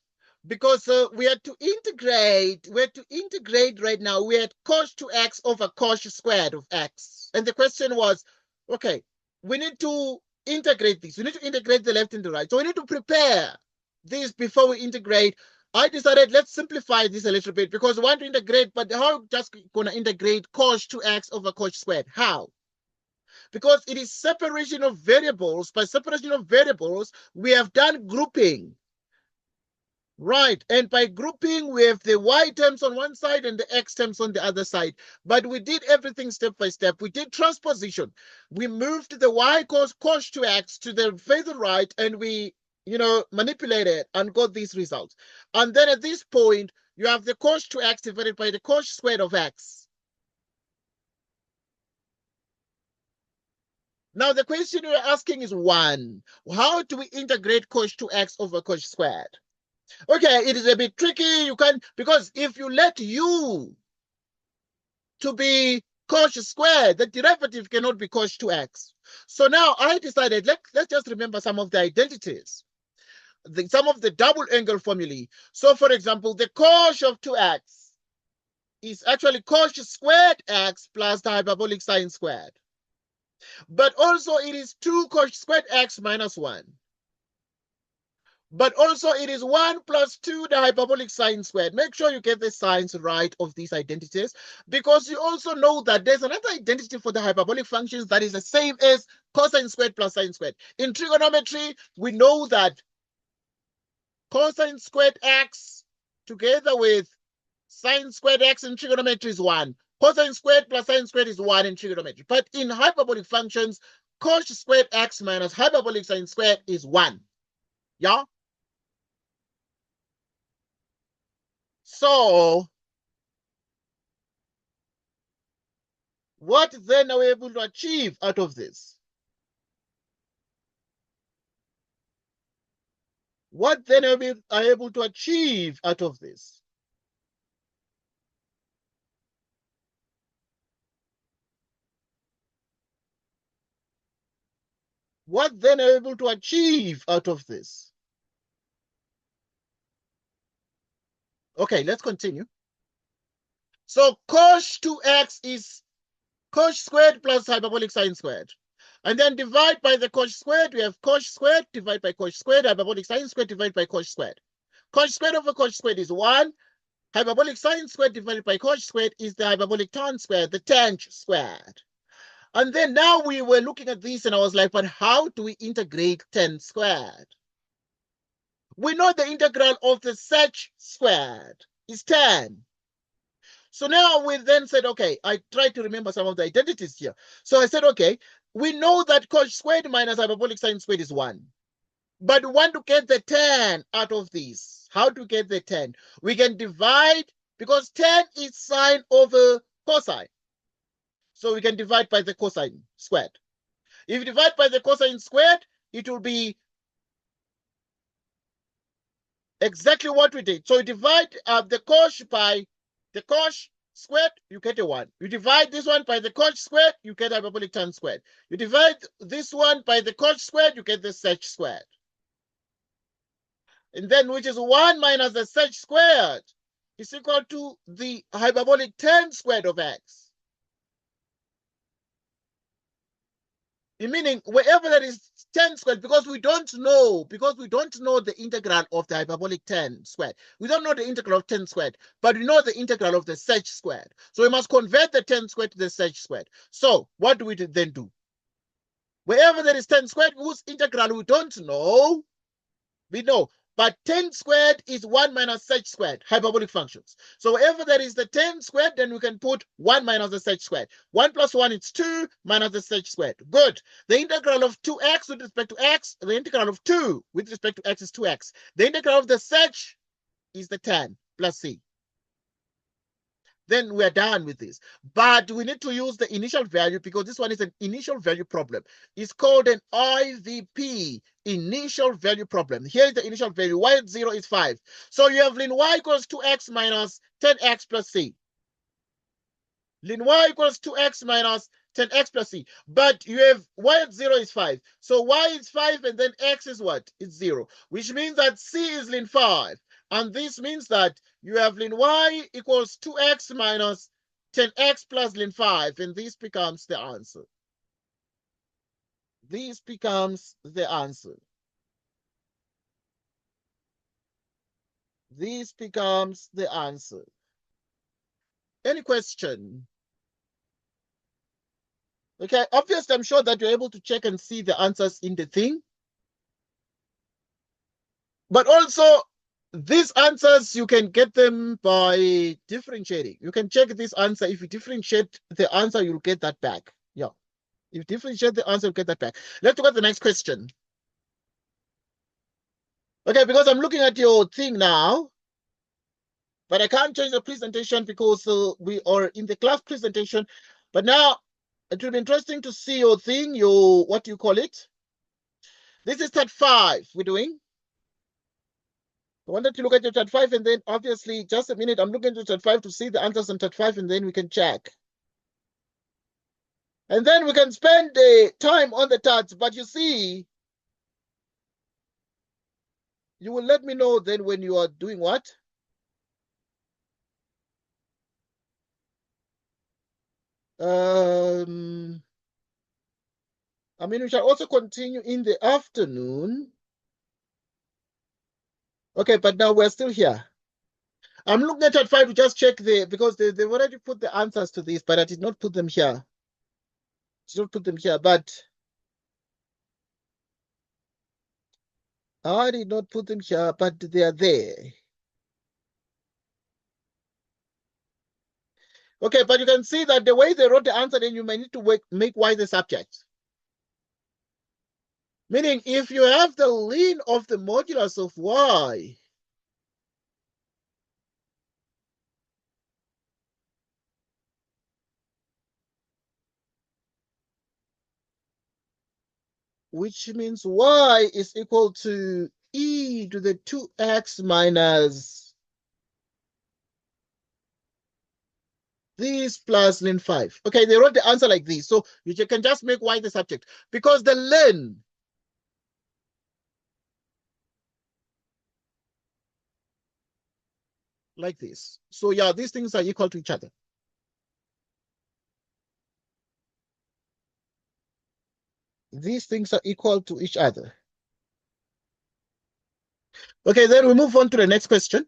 because we had to integrate. We had to integrate right now. We had cos 2x over cos squared of x. And the question was, okay, we need to integrate this. We need to integrate the left and the right. So we need to prepare this before we integrate. I decided let's simplify this a little bit because we want to integrate, but how just going to integrate cos 2x over cos squared? How? Because it is separation of variables. By separation of variables, we have done grouping. Right, and by grouping, we have the y terms on one side and the x terms on the other side. But we did everything step by step. We did transposition. We moved the y cos 2x to the further right, and we, manipulated and got these results. And then at this point, you have the cos 2x divided by the cos squared of x. Now, the question you're asking is one. How do we integrate cos 2x over cos squared? Okay, it is a bit tricky. You can, because if you let u to be cos squared, the derivative cannot be cos 2x. So now I decided, let's just remember some of the identities, some of the double angle formulae. So for example, the cos of 2x is actually cos squared x plus the hyperbolic sine squared. But also it is 2 cos squared x minus 1. But also it is 1 plus 2 the hyperbolic sine squared. Make sure you get the signs right of these identities, because you also know that there's another identity for the hyperbolic functions that is the same as cosine squared plus sine squared. In trigonometry, we know that cosine squared x together with sine squared x in trigonometry is 1. Cosine squared plus sine squared is 1 in trigonometry. But in hyperbolic functions, cos squared x minus hyperbolic sine squared is 1. Yeah? So, what then are we able to achieve out of this? What then are we able to achieve out of this? What then are we able to achieve out of this? Okay, let's continue. So cos 2x is cos squared plus hyperbolic sine squared. And then divide by the cos squared, we have cos squared, divide by cos squared, hyperbolic sine squared, divide by cos squared. Cos squared over cos squared is 1. Hyperbolic sine squared divided by cos squared is the hyperbolic tan squared, the tangent squared. And then now we were looking at this and I was like, but how do we integrate tan squared? We know the integral of the sec squared is tan. So now we then said, okay, I tried to remember some of the identities here. So I said, okay, we know that cos squared minus hyperbolic sine squared is 1. But we want to get the tan out of this. How to get the tan? We can divide, because tan is sine over cosine. So we can divide by the cosine squared. If you divide by the cosine squared, it will be exactly what we did. So you divide the cos by the cos squared, you get a 1. You divide this one by the cos squared, you get hyperbolic tan squared. You divide this one by the cos squared, you get the sec squared. And then which is 1 minus the sec squared is equal to the hyperbolic tan squared of x. Meaning wherever there is tan squared, because we don't know the integral of the hyperbolic tan squared. We don't know the integral of tan squared, but we know the integral of the sec squared. So we must convert the tan squared to the sec squared. So what do we then do? Wherever there is tan squared, whose integral we don't know, we know. But tan squared is 1 minus sec squared, hyperbolic functions. So wherever there is the tan squared, then we can put 1 minus the sec squared. 1 plus 1 is 2 minus the sec squared. Good. The integral of 2x with respect to x, the integral of 2 with respect to x is 2x. The integral of the sec is the tan plus c. Then we are done with this. But we need to use the initial value because this one is an initial value problem. It's called an IVP, initial value problem. Here is the initial value. Y at 0 is 5. So you have ln y equals 2x minus 10x plus c. Ln y equals 2x minus 10x plus c. But you have y at 0 is 5. So y is 5 and then x is what? It's 0. Which means that c is ln 5. And this means that you have ln y equals 2x minus 10x plus ln 5. And this becomes the answer. This becomes the answer. This becomes the answer. Any question? Okay, obviously, I'm sure that you're able to check and see the answers in the thing. But also, these answers, you can get them by differentiating. You can check this answer. If you differentiate the answer, you'll get that back. Yeah. If you differentiate the answer, you'll get that back. Let's look at the next question. Okay, because I'm looking at your thing now, but I can't change the presentation because we are in the class presentation. But now, it will be interesting to see your thing, your, what do you call it? This is Tat 5 we're doing. I wanted to look at your Tat 5 and then obviously, just a minute, I'm looking at Tat 5 to see the answers on Tat 5 and then we can check. And then we can spend the time on the Tats, but you see, you will let me know then when you are doing what? I mean, we shall also continue in the afternoon. Okay, but now we're still here. I'm looking at Tat 5 to just check because they've already put the answers to this, but I did not put them here. But I did not put them here, but they are there. Okay, but you can see that the way they wrote the answer, then you may need to make y the subject. Meaning, if you have the ln of the modulus of y, which means y is equal to e to the 2x minus this plus ln 5. Okay, they wrote the answer like this. So you can just make y the subject because the ln like this. So yeah, these things are equal to each other. These things are equal to each other. Okay, then we move on to the next question.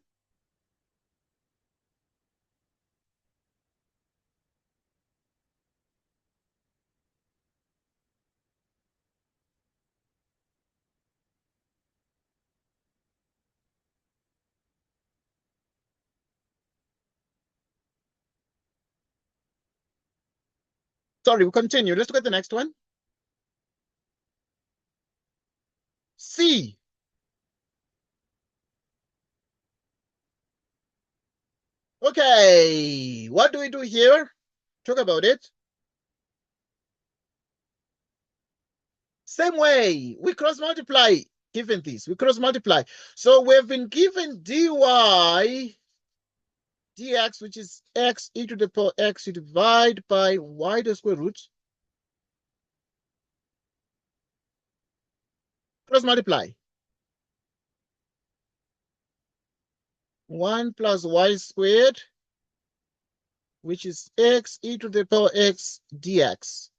Sorry, we continue. Let's look at the next one. C. Okay, what do we do here? Talk about it. Same way, we cross multiply, given this, we cross multiply. So we've been given dy dx, which is x e to the power x, you divide by y the square root. Cross multiply. 1 plus y squared, which is x e to the power x dx.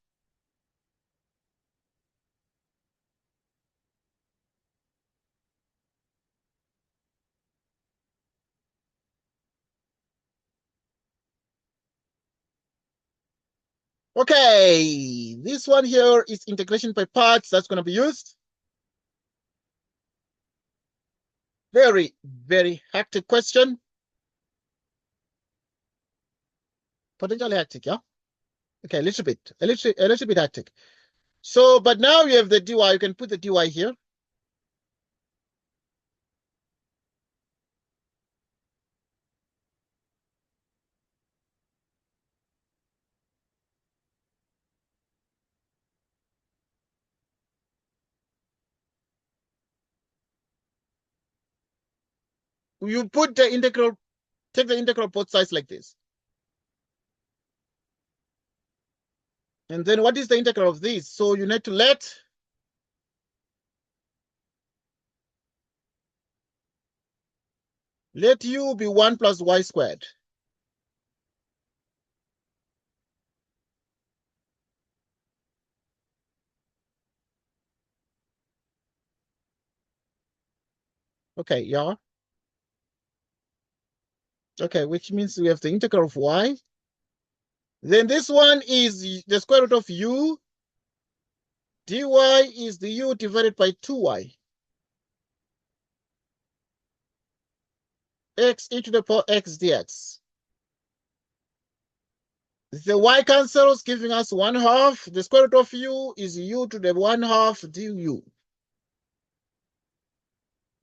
Okay, this one here is integration by parts. That's going to be used. Very, very hectic question. Potentially hectic, yeah? Okay, a little bit hectic. So, but now you have the dy, you can put the dy here. You put the integral, take the integral both sides like this. And then what is the integral of this? So you need to let u be 1 plus y squared. Okay, yeah. Okay, which means we have the integral of y. Then this one is the square root of u. dy is the u divided by 2y. X e to the power x dx. The y cancels, giving us 1/2. The square root of u is u to the 1/2 du.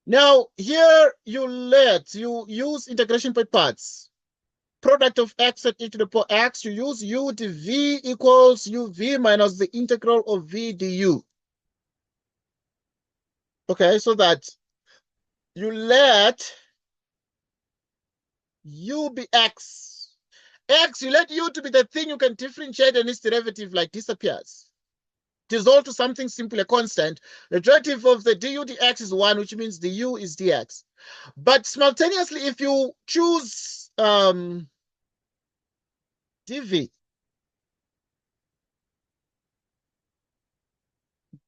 Now, here you use integration by parts. Product of x at e to the power x, you use u dv equals uv minus the integral of v du. Okay, so that you let u be x. X, you let u to be the thing you can differentiate, and its derivative like disappears. Dissolve to something simple, a constant. The derivative of the du dx is 1, which means the u is dx. But simultaneously, if you choose dv,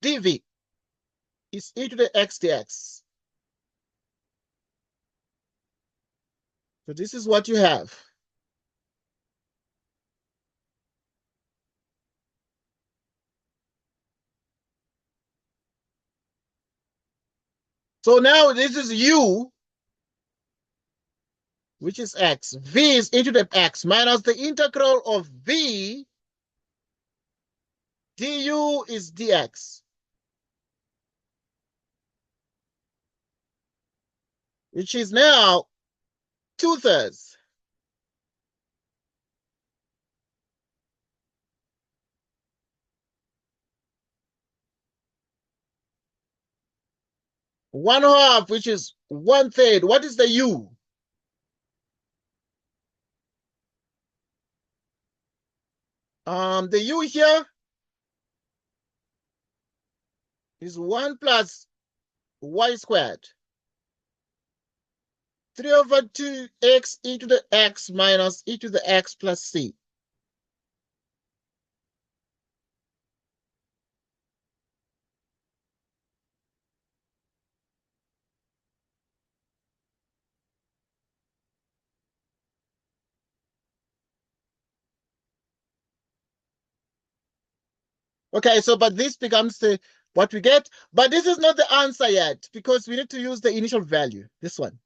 dv is e to the x dx. So this is what you have. So now this is u, which is x. V is e to the x minus the integral of v du is dx, which is now 2/3. 1/2, which is 1/3. What is the u? The u here is 1 plus y squared. 3/2 x e to the x minus e to the x plus c. Okay, so but this becomes what we get. But this is not the answer yet because we need to use the initial value, this one.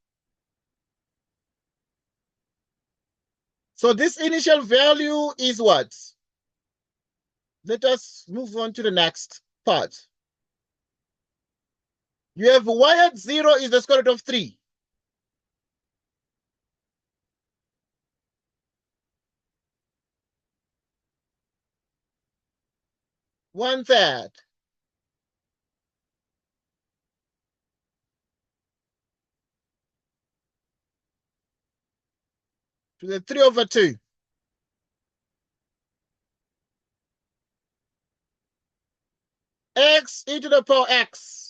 So this initial value is what? Let us move on to the next part. You have y at 0 is the square root of 3. One third. To the 3/2. X e to the power x.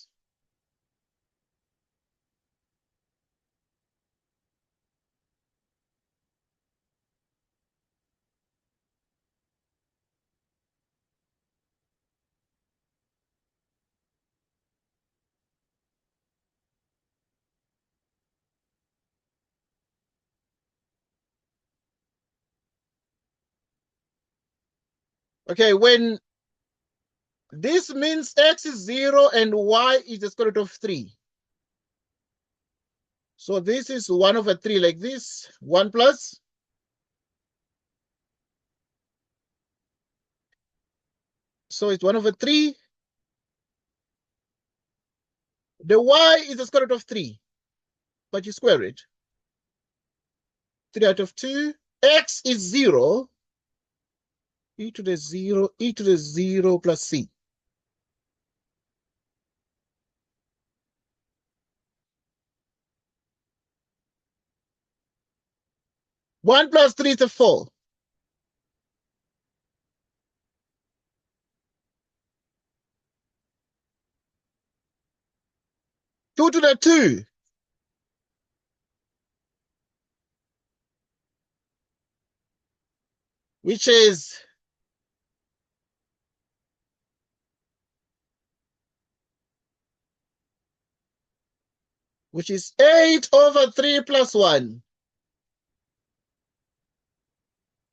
Okay, when this means x is 0 and y is the square root of 3. So this is 1/3 like this. 1 plus. So it's 1/3. The y is the square root of 3. But you square it. 3/2. X is 0. E to the 0, e to the 0 plus c. One plus 3 is a 4. Two to the 2. Which is 8/3 plus 1.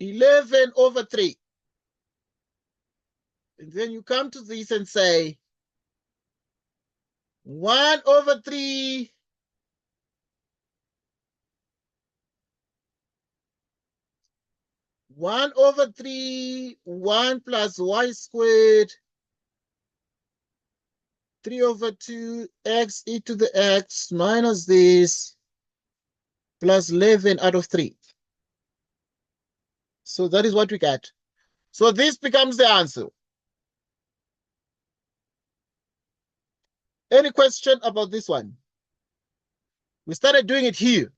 11/3. And then you come to this and say 1/3 1/3 1 plus y squared 3/2 x e to the x minus this plus 11/3. So that is what we get. So this becomes the answer. Any question about this one? We started doing it here.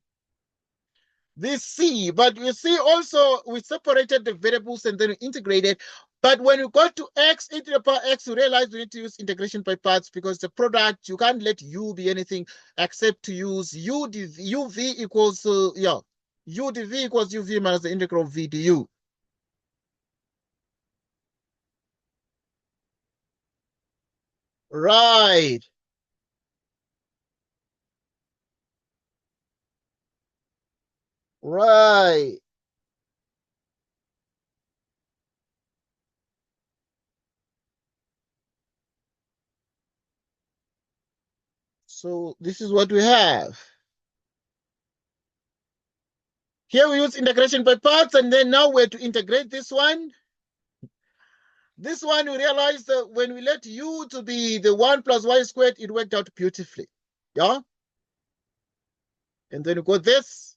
This C, but you see also we separated the variables and then we integrated. But when you got to x e to the power x, you realize we need to use integration by parts because the product, you can't let u be anything except to use u uv equals, u dv equals uv minus the integral of v du. Right. Right. So this is what we have. Here we use integration by parts, and then now we're to integrate this one. This one, we realize that when we let u to be the 1 plus y squared, it worked out beautifully. Yeah? And then we got this.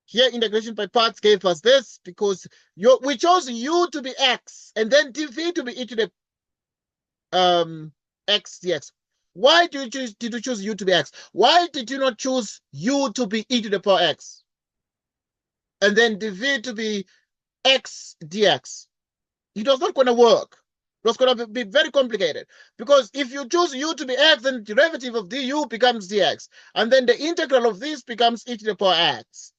Here, integration by parts gave us this because we chose u to be x, and then dv to be e to the x dx. Why did you choose u to be x? Why did you not choose u to be e to the power x? And then dv to be x dx? It was not going to work. It was going to be very complicated. Because if you choose u to be x, then the derivative of du becomes dx. And then the integral of this becomes e to the power x.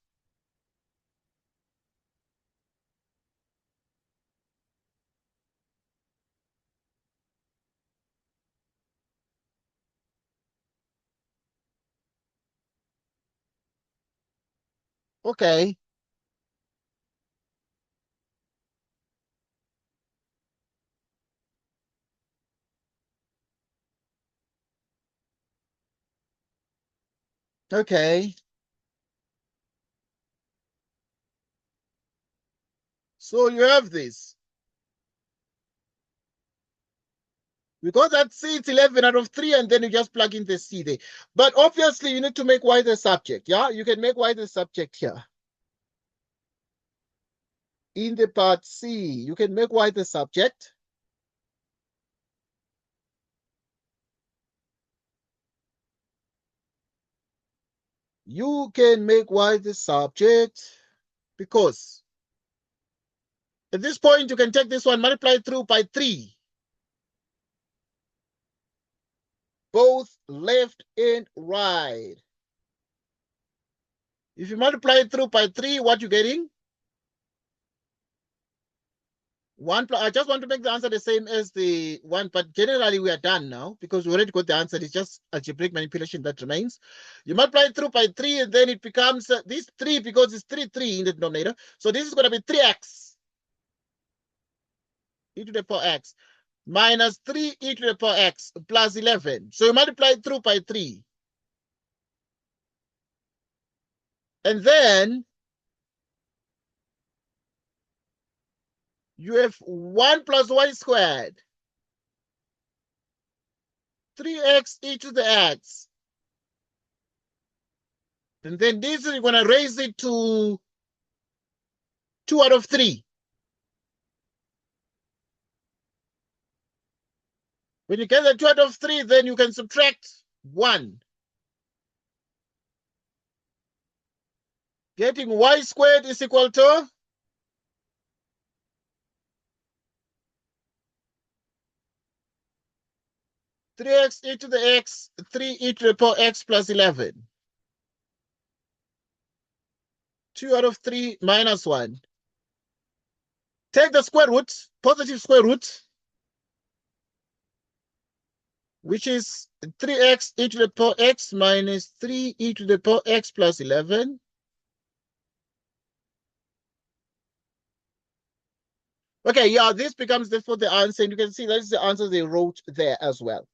Okay. Okay. So you have this. Because at C, it's 11 out of 3, and then you just plug in the C there. But obviously, you need to make y the subject. Yeah, you can make y the subject here. In the part C, you can make y the subject. You can make y the subject because at this point, you can take this one, multiply it through by 3. Both left and right. If you multiply it through by 3, what you getting? 1 plus, I just want to make the answer the same as the one, but generally we are done now because we already got the answer. It's just algebraic manipulation that remains. You multiply it through by 3, and then it becomes this 3 because it's 3 in the denominator. So this is going to be 3x e to the power x minus 3 e to the power x plus 11. So you multiply it through by 3. And then you have 1 plus y squared. 3x e to the x. And then this is going to raise it to 2 out of 3. When you get the 2 out of 3, then you can subtract 1. Getting y squared is equal to 3x e to the x, 3 e to the power x plus 11. 2 out of 3 minus 1. Take the square root, positive square root, which is 3x e to the power x minus 3 e to the power x plus 11. Okay, yeah, this becomes therefore the answer. And you can see that's the answer they wrote there as well.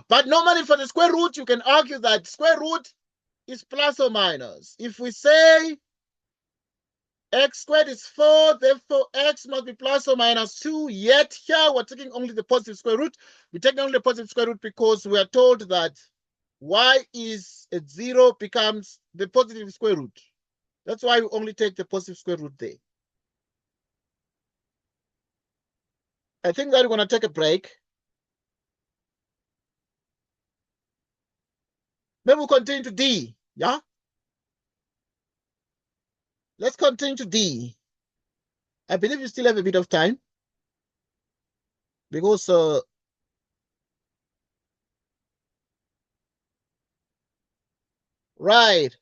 But normally for the square root, you can argue that square root is plus or minus. If we say x squared is 4, therefore x must be plus or minus 2, yet here we're taking only the positive square root. We're taking only the positive square root because we are told that y is at 0 becomes the positive square root. That's why we only take the positive square root there. I think that we're going to take a break. Maybe we'll continue to D, yeah? Let's continue to D. I believe you still have a bit of time because right.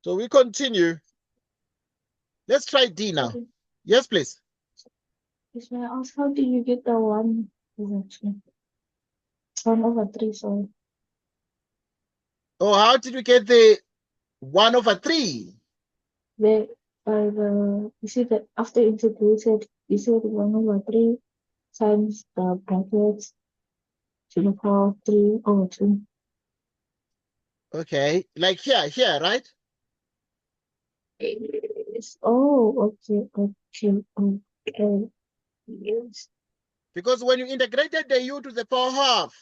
So we continue. Let's try D now. Okay. Yes, please. If I ask, how do you get the 1 actually 1/3? Sorry. Oh, how did we get the 1 over 3? The you see that after integrated, you said 1/3 times the brackets to the power 3 over 2. Okay, like here, right? Yes. Oh, okay. Yes. Because when you integrated the u to the power half,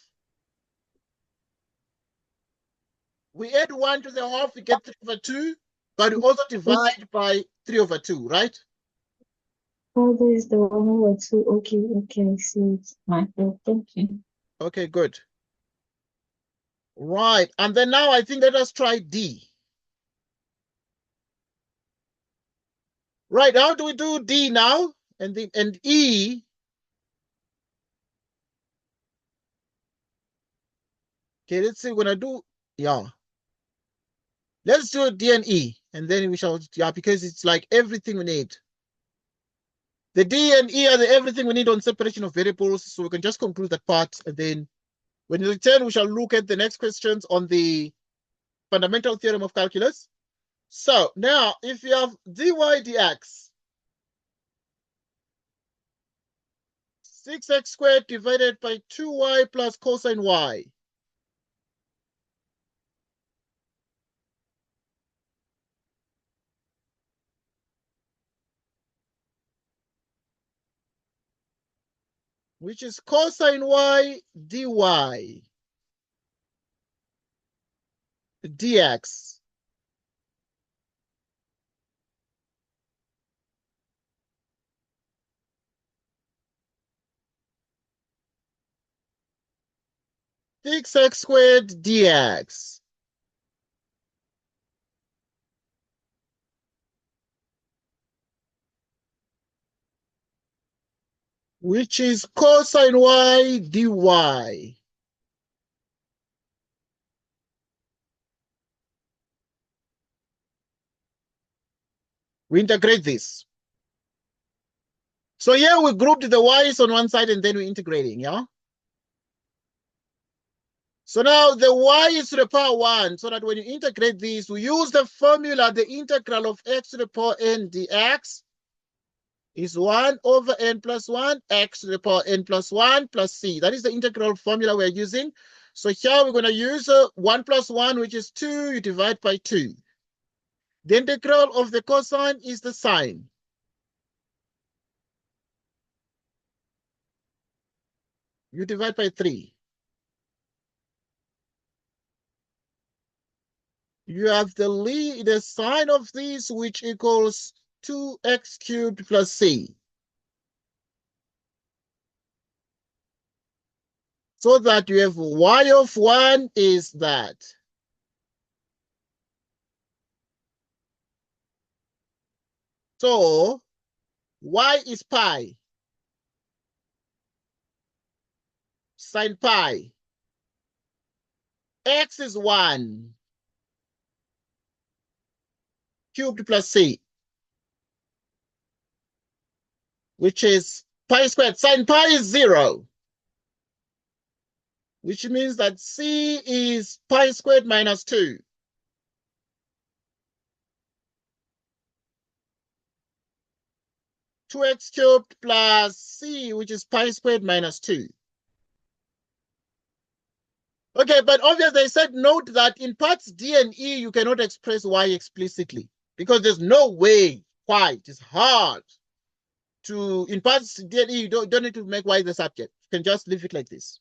We add 1 to the half, we get 3/2, but we also divide by 3/2, right? Oh, this is the 1/2. Okay, okay, I see it. My fault. Thank you. Okay, good. Right, and then now I think let us try D. Right, how do we do D now? And E. Okay, let's see, when I do, yeah. Let's do D and E, and then we shall, yeah, because it's like everything we need. The D and E are the everything we need on separation of variables, so we can just conclude that part, and then when we return, we shall look at the next questions on the fundamental theorem of calculus. So now, if you have dy dx, 6x squared divided by 2y plus cosine y, which is cosine y dy dx. Six x squared dx. Which is cosine y dy. We integrate this. So here we grouped the y's on one side and then we're integrating, yeah? So now the y is to the power 1, so that when you integrate this, we use the formula, the integral of x to the power n dx is 1 over n plus 1, x to the power n plus 1 plus c. That is the integral formula we're using. So here we're going to use 1 plus 1, which is 2, you divide by 2. The integral of the cosine is the sine. You divide by 3. You have the sine of this, which equals 2x cubed plus c. So that you have y of 1 is that. So y is pi, sine pi. X is 1, cubed plus c, which is pi squared. Sine pi is 0, which means that c is pi squared minus 2. Two x cubed plus c, which is pi squared minus 2. Okay, but obviously they said note that in parts D and E, you cannot express y explicitly because there's no way quite. It's hard to, in parts D and E, you don't need to make y the subject. You can just leave it like this.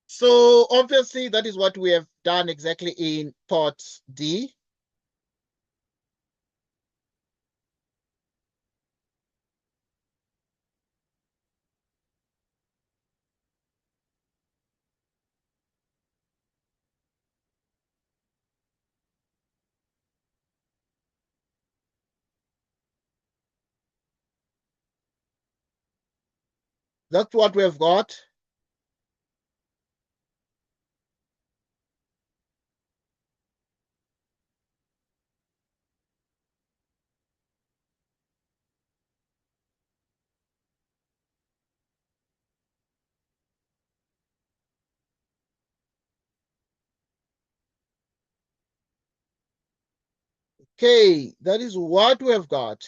So obviously that is what we have done exactly in part D. That's what we have got. Okay, that is what we have got.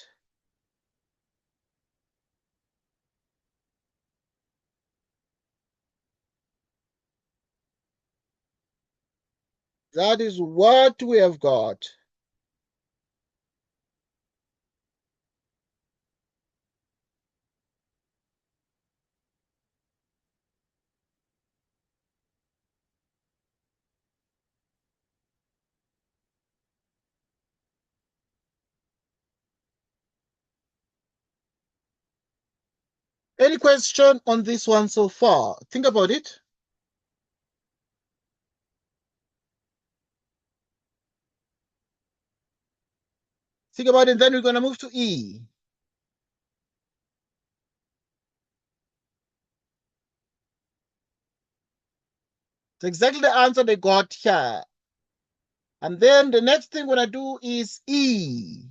That is what we have got. Any question on this one so far? Think about it. Think about it, then we're going to move to E. It's exactly the answer they got here. And then the next thing we're going to do is E.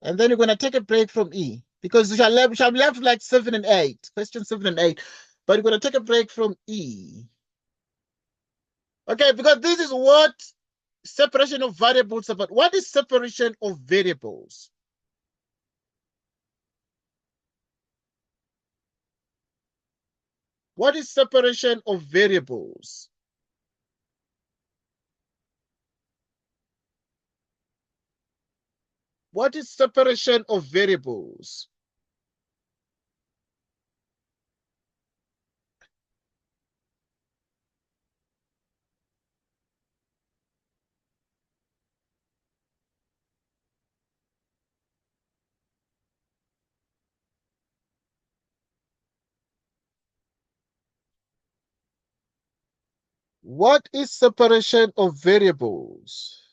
And then you're going to take a break from E. Because we shall be left like 7 and 8. Question 7 and 8. But you're going to take a break from E. Okay, because this is what separation of variables about. What is separation of variables? What is separation of variables? What is separation of variables? What is separation of variables?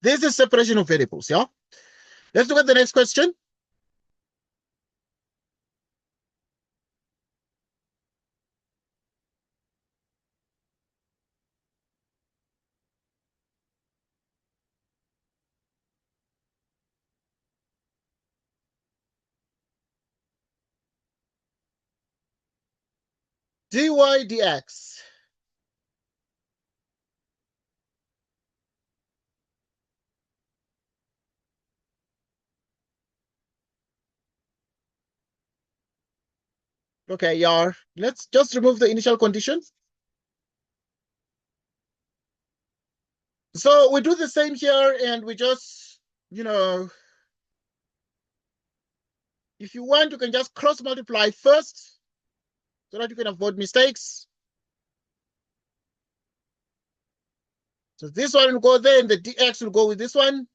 This is separation of variables, yeah? Let's look at the next question. dy dx. Okay, yeah. Let's just remove the initial condition. So we do the same here, and we just, if you want, you can just cross multiply first so that you can avoid mistakes. So this one will go there, and the dx will go with this one.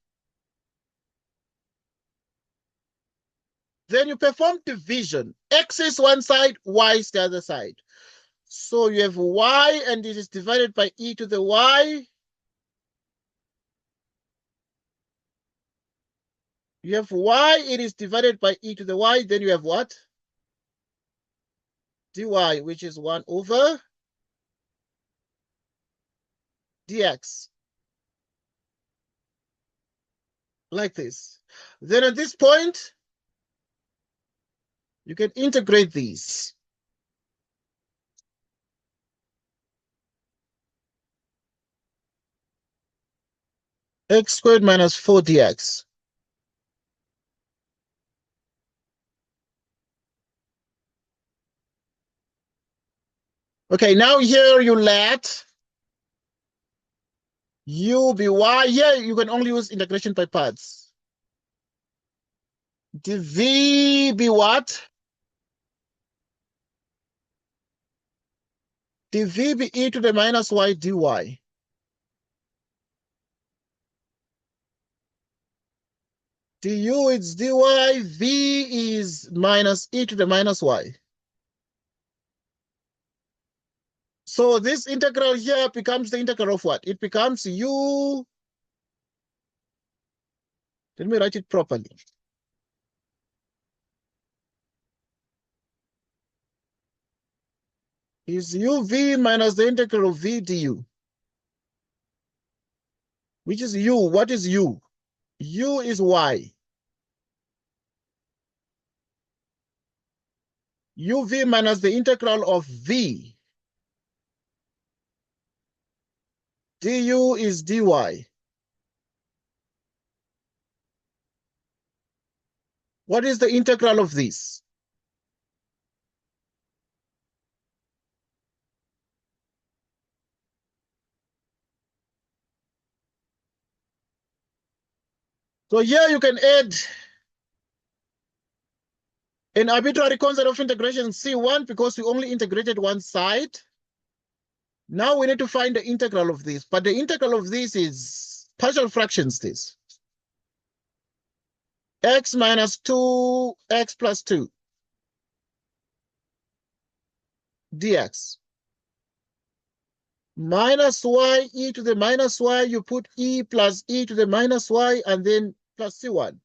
Then you perform division. X is one side, y is the other side. So you have y, and it is divided by e to the y. You have y, it is divided by e to the y. Then you have what? dy, which is 1 over dx. Like this. Then at this point, you can integrate these. X squared minus 4 dx. Okay, now here you let u be y. Here you can only use integration by parts. dv be what? dv be e to the minus y dy. du is dy, v is minus e to the minus y. So this integral here becomes the integral of what? It becomes u. Let me write it properly. Is uv minus the integral of v du. Which is u. What is u? U is y. uv minus the integral of v. du is dy. What is the integral of this? So here you can add an arbitrary constant of integration C1 because we only integrated one side. Now we need to find the integral of this, but the integral of this is partial fractions this. x minus 2, x plus 2, dx. Minus y, e to the minus y, you put e plus e to the minus y, and then plus c1.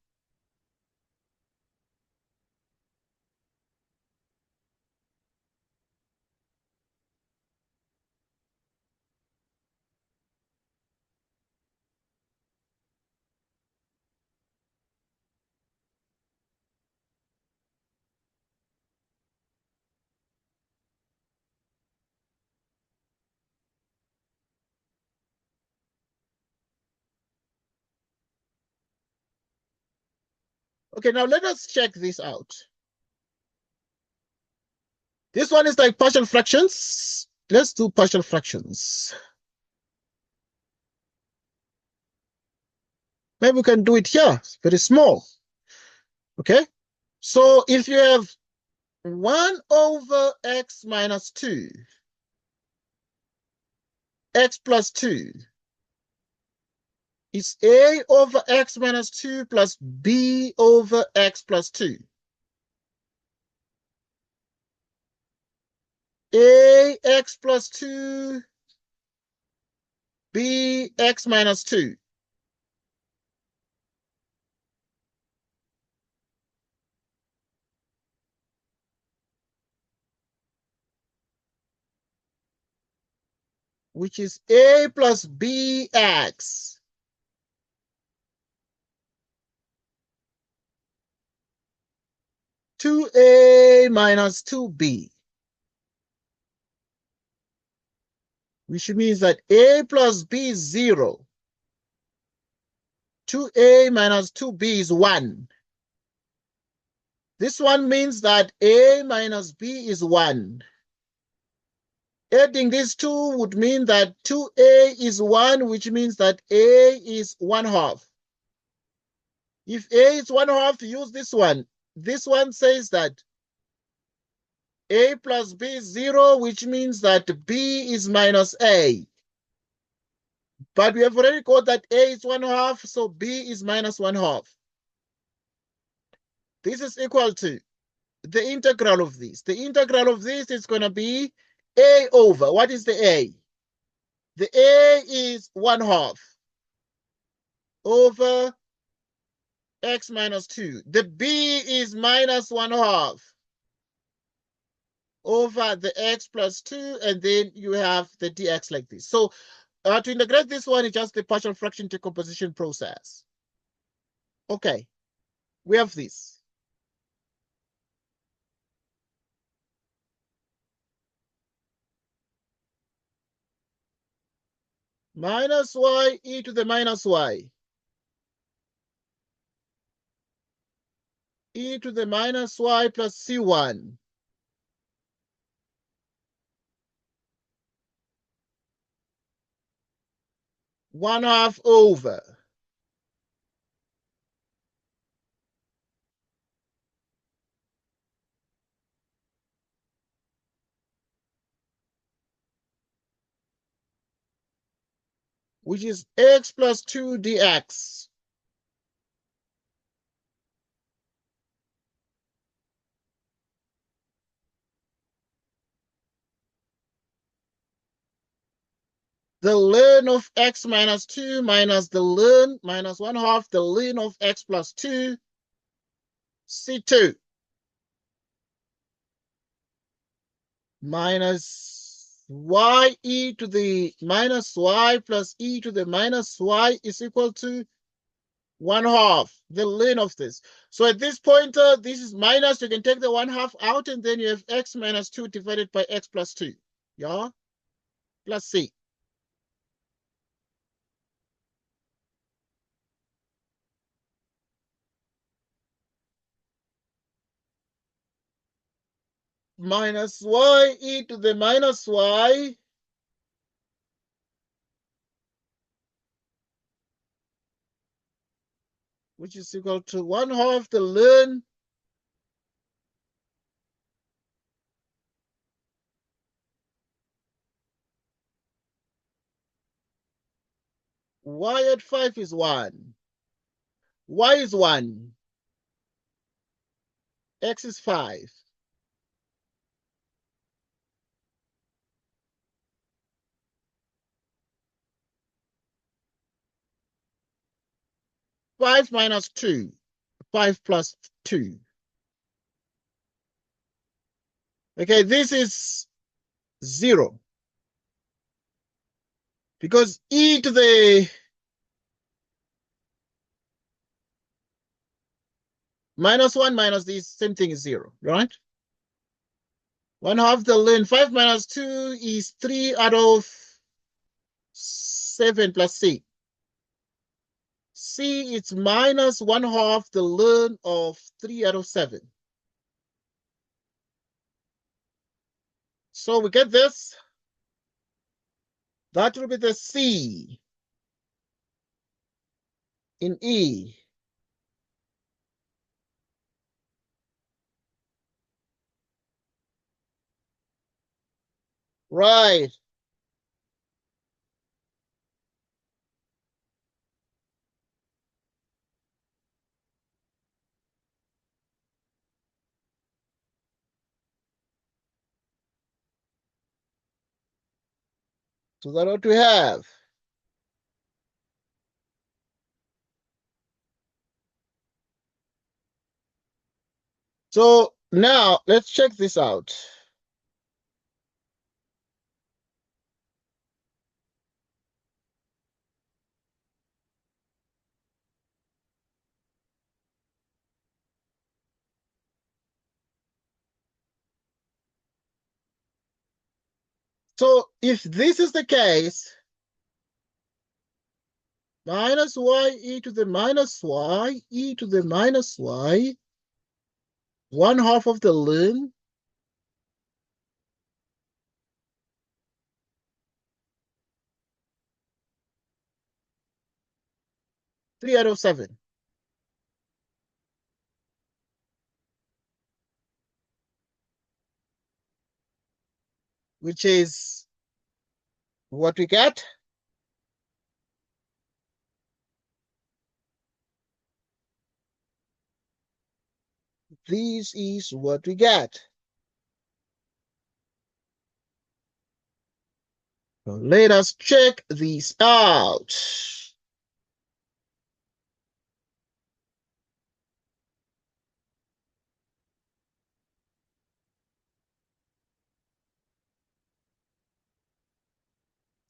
Okay, now let us check this out. This one is like partial fractions. Let's do partial fractions. Maybe we can do it here. It's very small. Okay. So if you have 1 over x minus 2, x plus 2 is a over x minus 2 plus b over x plus 2. A x plus 2, b x minus 2. Which is a plus bx. Two a minus 2b. Which means that a plus b is 0. 2a minus 2b is 1. This one means that a minus b is 1. Adding these two would mean that 2a is 1, which means that a is 1/2. If a is 1/2, use this one. This one says that a plus b is 0, which means that b is minus a. But we have already got that a is 1/2, so b is minus 1/2. This is equal to the integral of this. The integral of this is going to be a over. What is the a? The a is 1/2 over x minus 2. The b is minus 1/2 over the x plus 2, and then you have the dx like this. So to integrate this one is just the partial fraction decomposition process. Okay, we have this. Minus y e to the minus y. E to the minus y plus c1. One half over. Which is x plus 2 dx. The ln of x minus 2 minus the ln minus 1/2 the ln of x plus 2, c2. Minus y e to the minus y plus e to the minus y is equal to 1/2, the ln of this. So at this point, this is minus. You can take the 1/2 out, and then you have x minus 2 divided by x plus 2. Yeah? Plus c. Minus y e to the minus y which is equal to 1/2 the ln y at 5 is 1. Y is 1. X is 5. Five minus 2. 5 plus 2. Okay, this is 0. Because e to the minus 1 minus this same thing is 0, right? 1/2 the ln. 5 minus 2 is 3 out of 7 plus c. C is minus 1/2 the ln of 3 out of 7. So we get this. That will be the C in E. Right. So that's what we have. So now let's check this out. So if this is the case, minus y e to the minus y e to the minus y, 1/2 of the ln, three out of 7. Which is what we get. This is what we get. So let us check this out.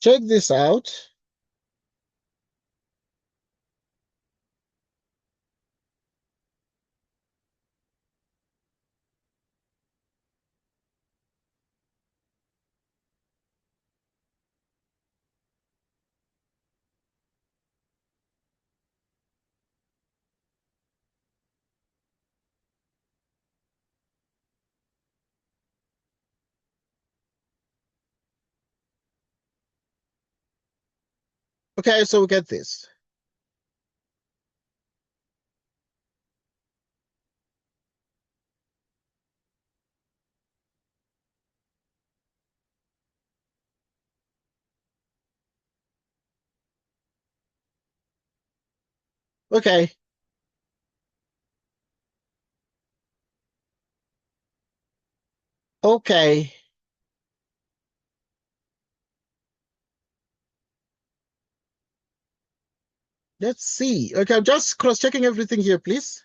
Check this out. Okay, so we get this. Okay. Okay. Let's see. Okay, I'm just cross-checking everything here, please.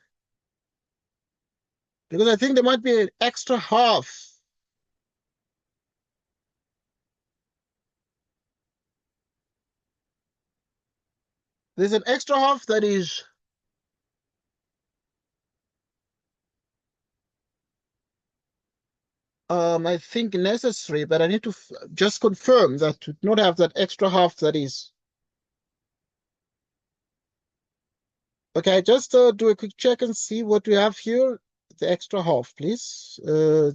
Because I think there might be an extra half. There's an extra half that is I think necessary, but I need to just confirm that to not have that extra half that is. Okay, just do a quick check and see what we have here. The extra half, please.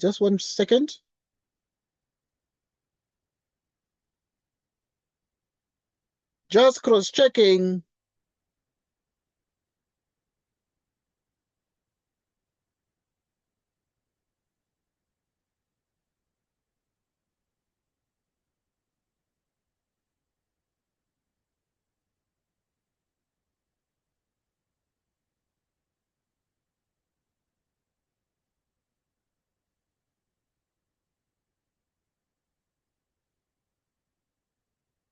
Just 1 second. Just cross-checking.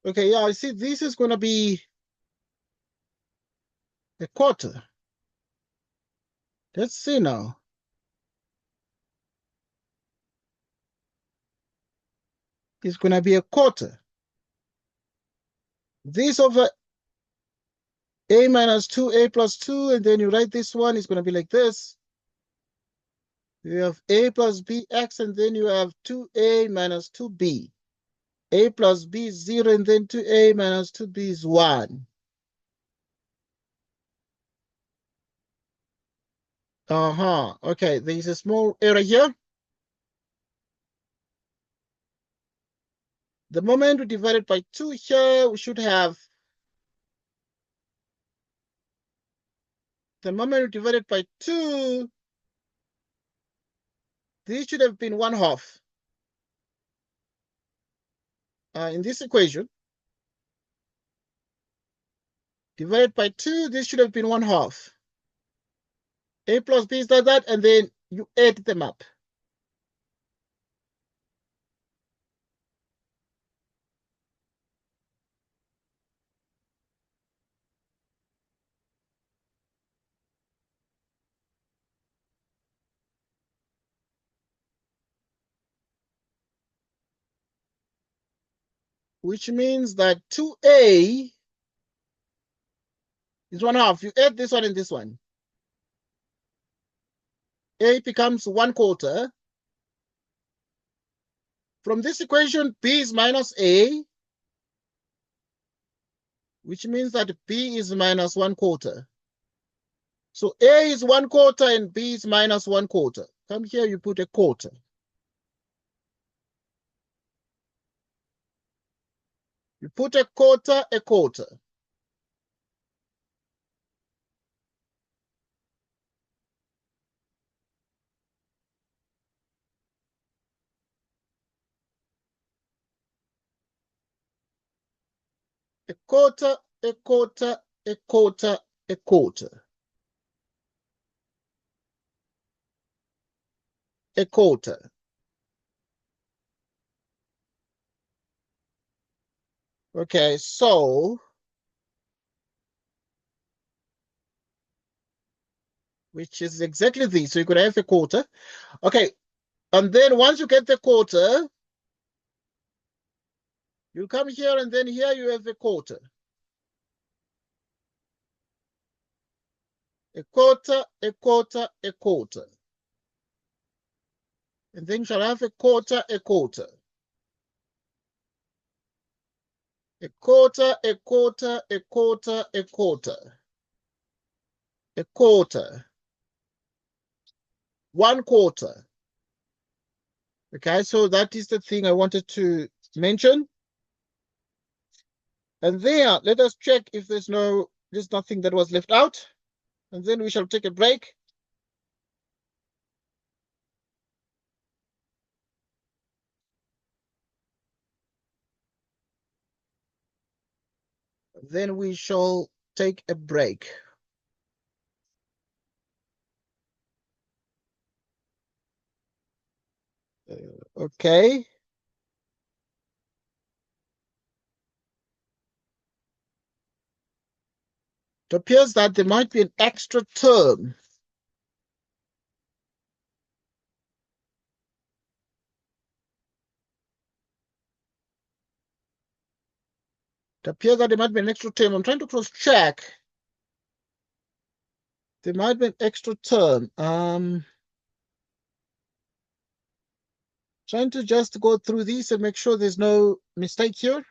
Okay, yeah, I see this is going to be a quarter. Let's see now. It's going to be a quarter. This over a minus 2a plus 2, and then you write this one, it's going to be like this. You have a plus bx, and then you have 2a minus 2b. A plus b is 0, and then 2a minus 2b is 1. Okay, there is a small error here. The moment we divide it by 2 here, we should have, the moment we divide it by 2, this should have been 1/2. In this equation, divided by 2, this should have been 1/2. A plus b is like that, and then you add them up. Which means that 2a is 1/2. You add this one and this one. A becomes 1/4. From this equation, b is minus a, which means that b is minus 1/4. So a is 1/4 and b is minus 1/4. Come here, you put a quarter. You put a quarter, a quarter. A quarter, a quarter, a quarter, a quarter. A quarter. Okay, so which is exactly this. So you could have a quarter. Okay, and then once you get the quarter, you come here and then here you have a quarter. A quarter, a quarter, a quarter. And then you shall have a quarter, a quarter. A quarter, a quarter, a quarter, a quarter. A quarter. 1/4. Okay, so that is the thing I wanted to mention. And there, let us check if there's nothing that was left out. And then we shall take a break. Then we shall take a break. Okay. It appears that there might be an extra term. It appears that there might be an extra term. I'm trying to cross-check. There might be an extra term. Trying to just go through these and make sure there's no mistake here.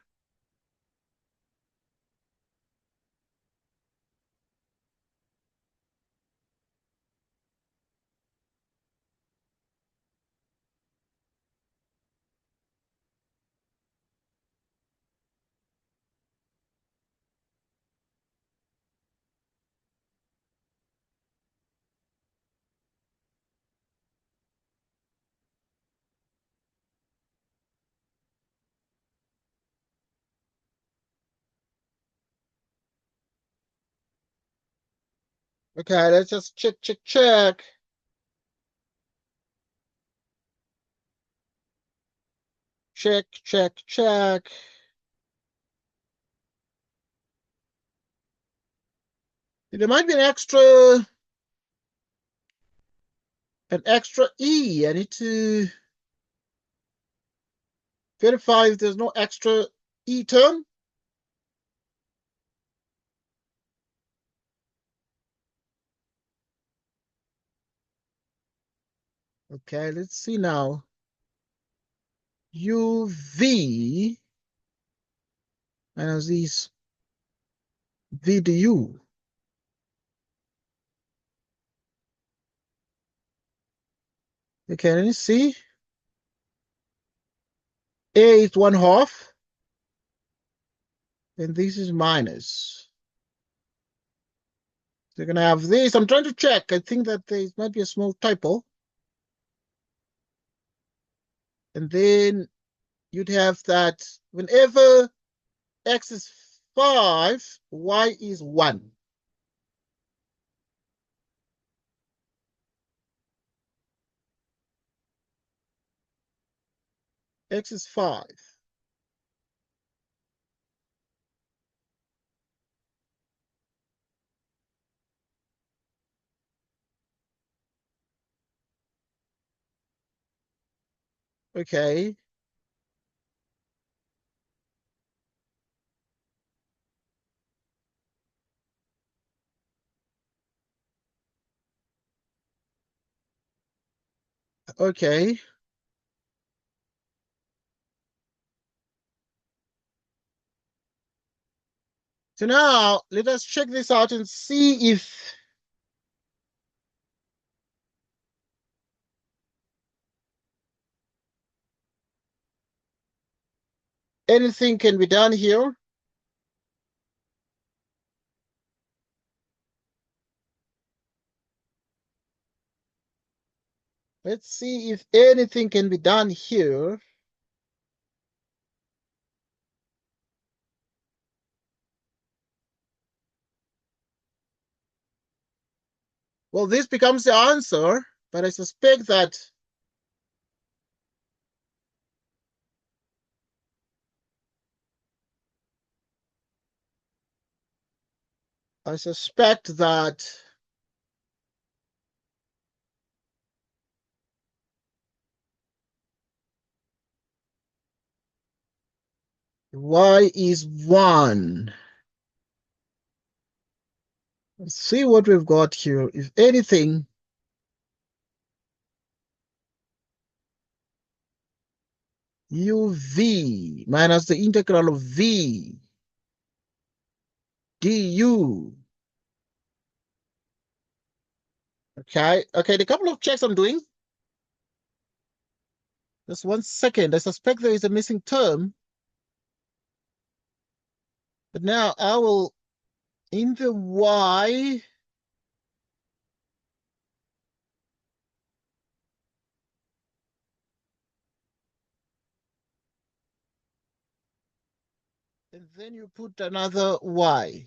Okay, let's just check. Check. There might be an extra E. I need to verify if there's no extra E term. Okay, let's see now. UV minus these V du. Okay, let me see. A is 1/2. And this is minus. They're going to have this. I'm trying to check. I think that there might be a small typo. And then you'd have that whenever x is 5, y is 1. X is 5. Okay. Okay. So now let us check this out and see if anything can be done here. Let's see if anything can be done here. Well, this becomes the answer, but I suspect that y is 1. Let's see what we've got here. If anything, uv minus the integral of v du. Okay, the couple of checks I'm doing. Just 1 second. I suspect there is a missing term. But now I will, in the y, and then you put another y.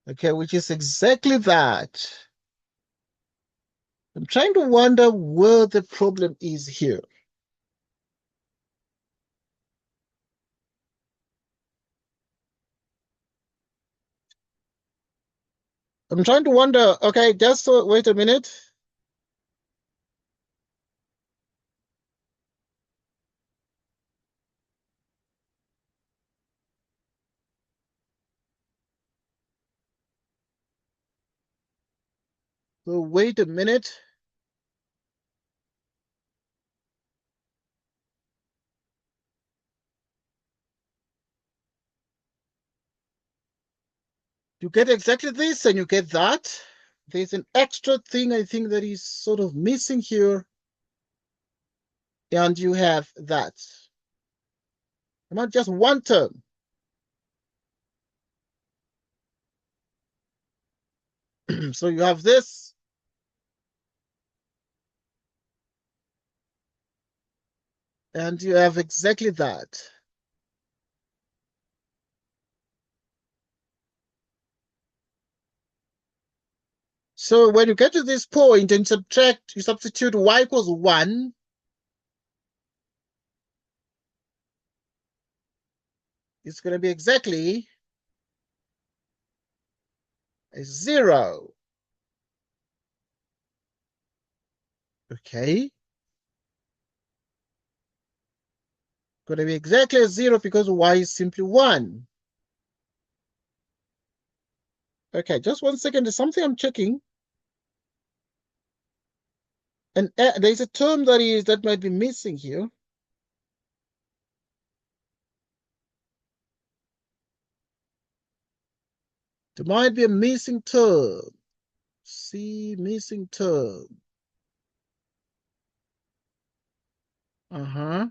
Okay, which is exactly that. I'm trying to wonder where the problem is here. I'm trying to wonder, okay, just wait a minute. So wait a minute. You get exactly this and you get that. There's an extra thing I think that is sort of missing here. And you have that. Not just one term. So you have this. And you have exactly that. So when you get to this point and subtract, you substitute y equals 1. It's going to be exactly a 0. Okay. Going to be exactly a 0 because y is simply 1. Okay, just 1 second. There's something I'm checking. And there's a term that might be missing here. There might be a missing term. See, missing term. Uh-huh.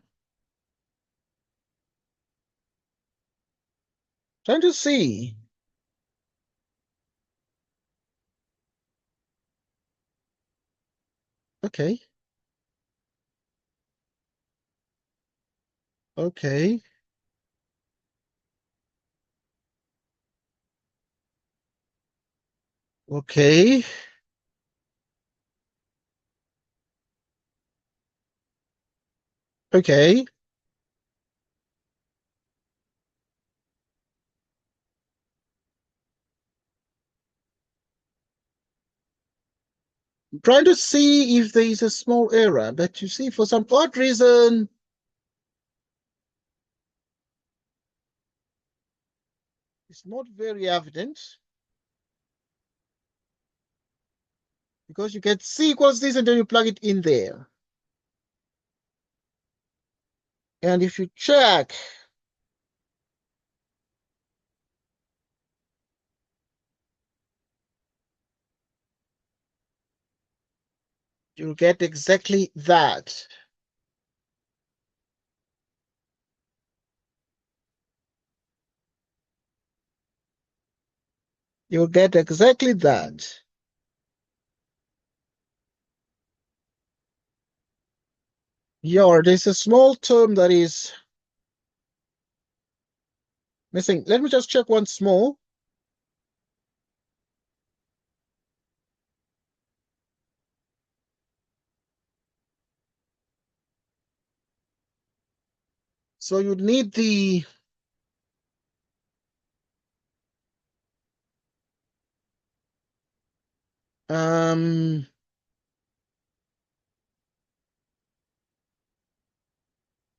Trying to see. Okay. Okay. Okay. Okay. I'm trying to see if there is a small error, but you see, for some odd reason, it's not very evident. Because you get C equals this and then you plug it in there. And if you check, you'll get exactly that. You'll get exactly that. There's a small term that is missing. Let me just check once more. So you need the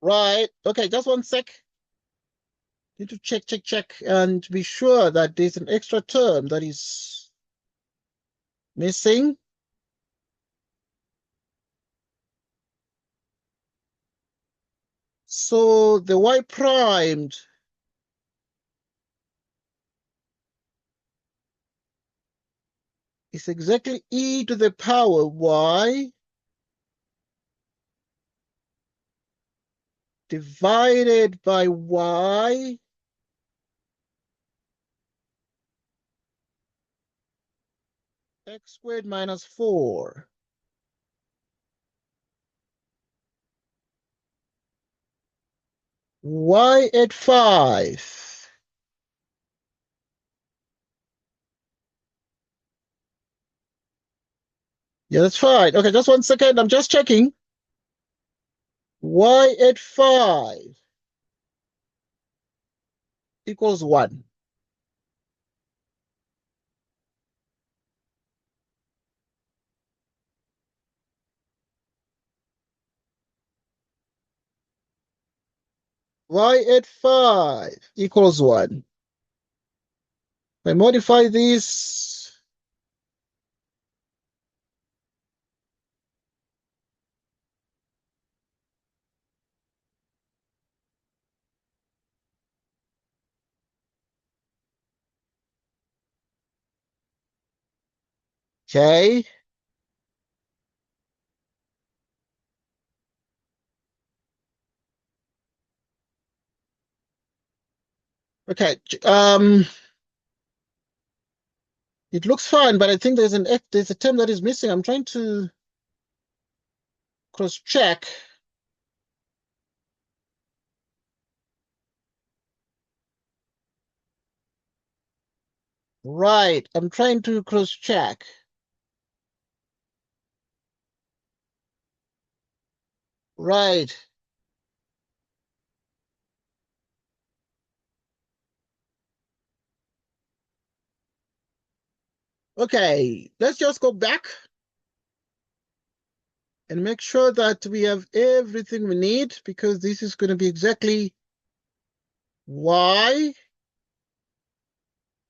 right. Okay, just 1 sec. Need to check, and be sure that there's an extra term that is missing. So the y primed is exactly e to the power y divided by y x squared minus 4. Y at 5. Yeah, that's fine. Okay, just 1 second. I'm just checking. Y at 5 equals 1. Y at 5 equals 1. I modify this. Okay. Okay. It looks fine, but I think there's a term that is missing. I'm trying to cross check. Right. I'm trying to cross check. Right. Okay, let's just go back and make sure that we have everything we need, because this is going to be exactly y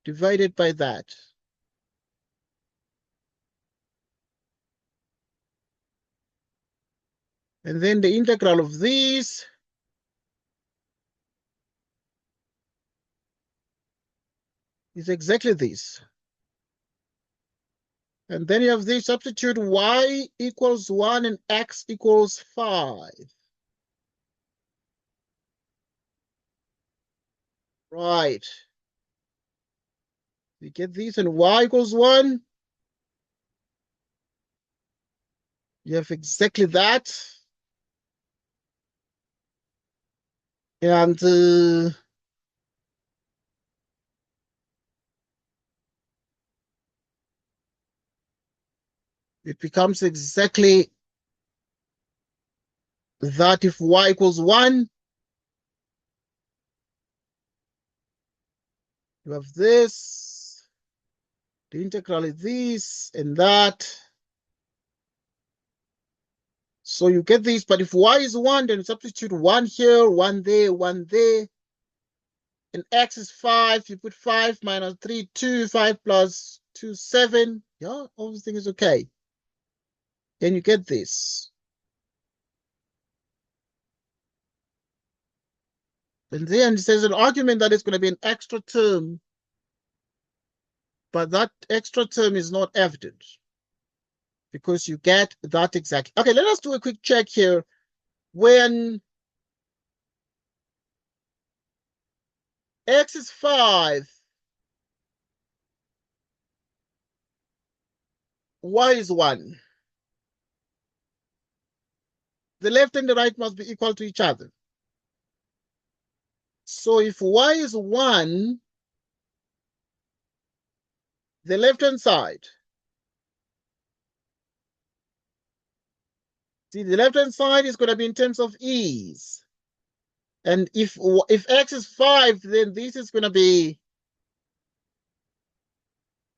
divided by that. And then the integral of these is exactly this. And then you have this, substitute y equals 1 and x equals 5. Right. We get this, and y equals 1. You have exactly that. And it becomes exactly that. If y equals 1, you have this. The integral is this and that. So you get this, but if y is 1, then substitute 1 here, 1 there, 1 there. And x is 5. You put 5 minus 3, 2, 5 plus 2, 7. Yeah, everything is okay. And you get this. And then there's an argument that it's going to be an extra term, but that extra term is not evident because you get that exactly. Okay, let us do a quick check here. When x is 5, y is 1. The left and the right must be equal to each other. So if y is 1, the left-hand side, see, the left-hand side is going to be in terms of ease. And if x is 5, then this is going to be,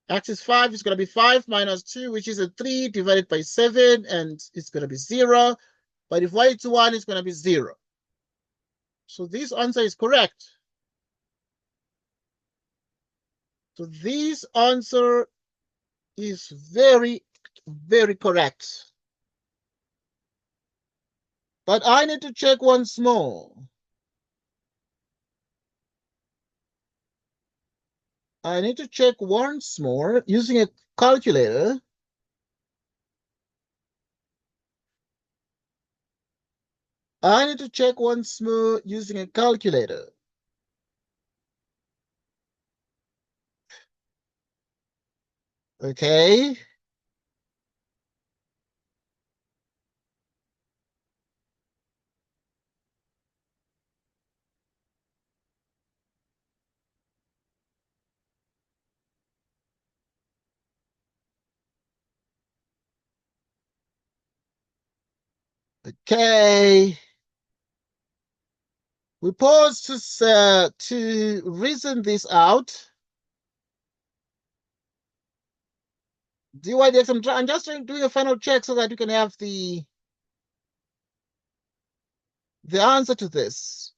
x is 5 is going to be 5 minus 2, which is a 3 divided by 7, and it's going to be 0. But if y is 1, it's going to be 0. So this answer is correct. So this answer is very, very correct. But I need to check once more. I need to check once more using a calculator. I need to check once more using a calculator. Okay. Okay. We pause to reason this out. dy dx, I'm just doing a final check so that you can have the answer to this,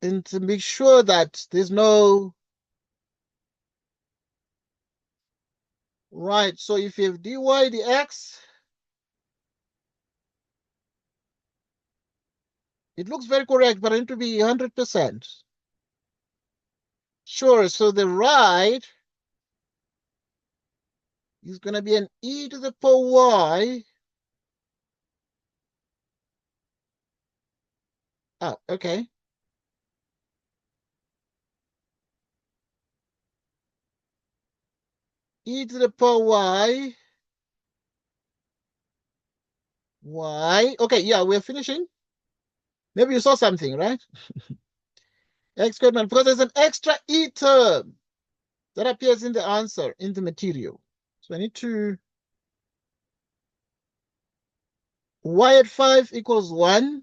and to make sure that there's no right. So if you have dy dx, it looks very correct, but I need to be 100% sure. So the right is going to be an e to the power y. Oh, okay. E to the power y. Y. Okay, yeah, we're finishing. Maybe you saw something, right? X squared minus, because there's an extra e term that appears in the answer, in the material. So I need to, y at 5 equals 1.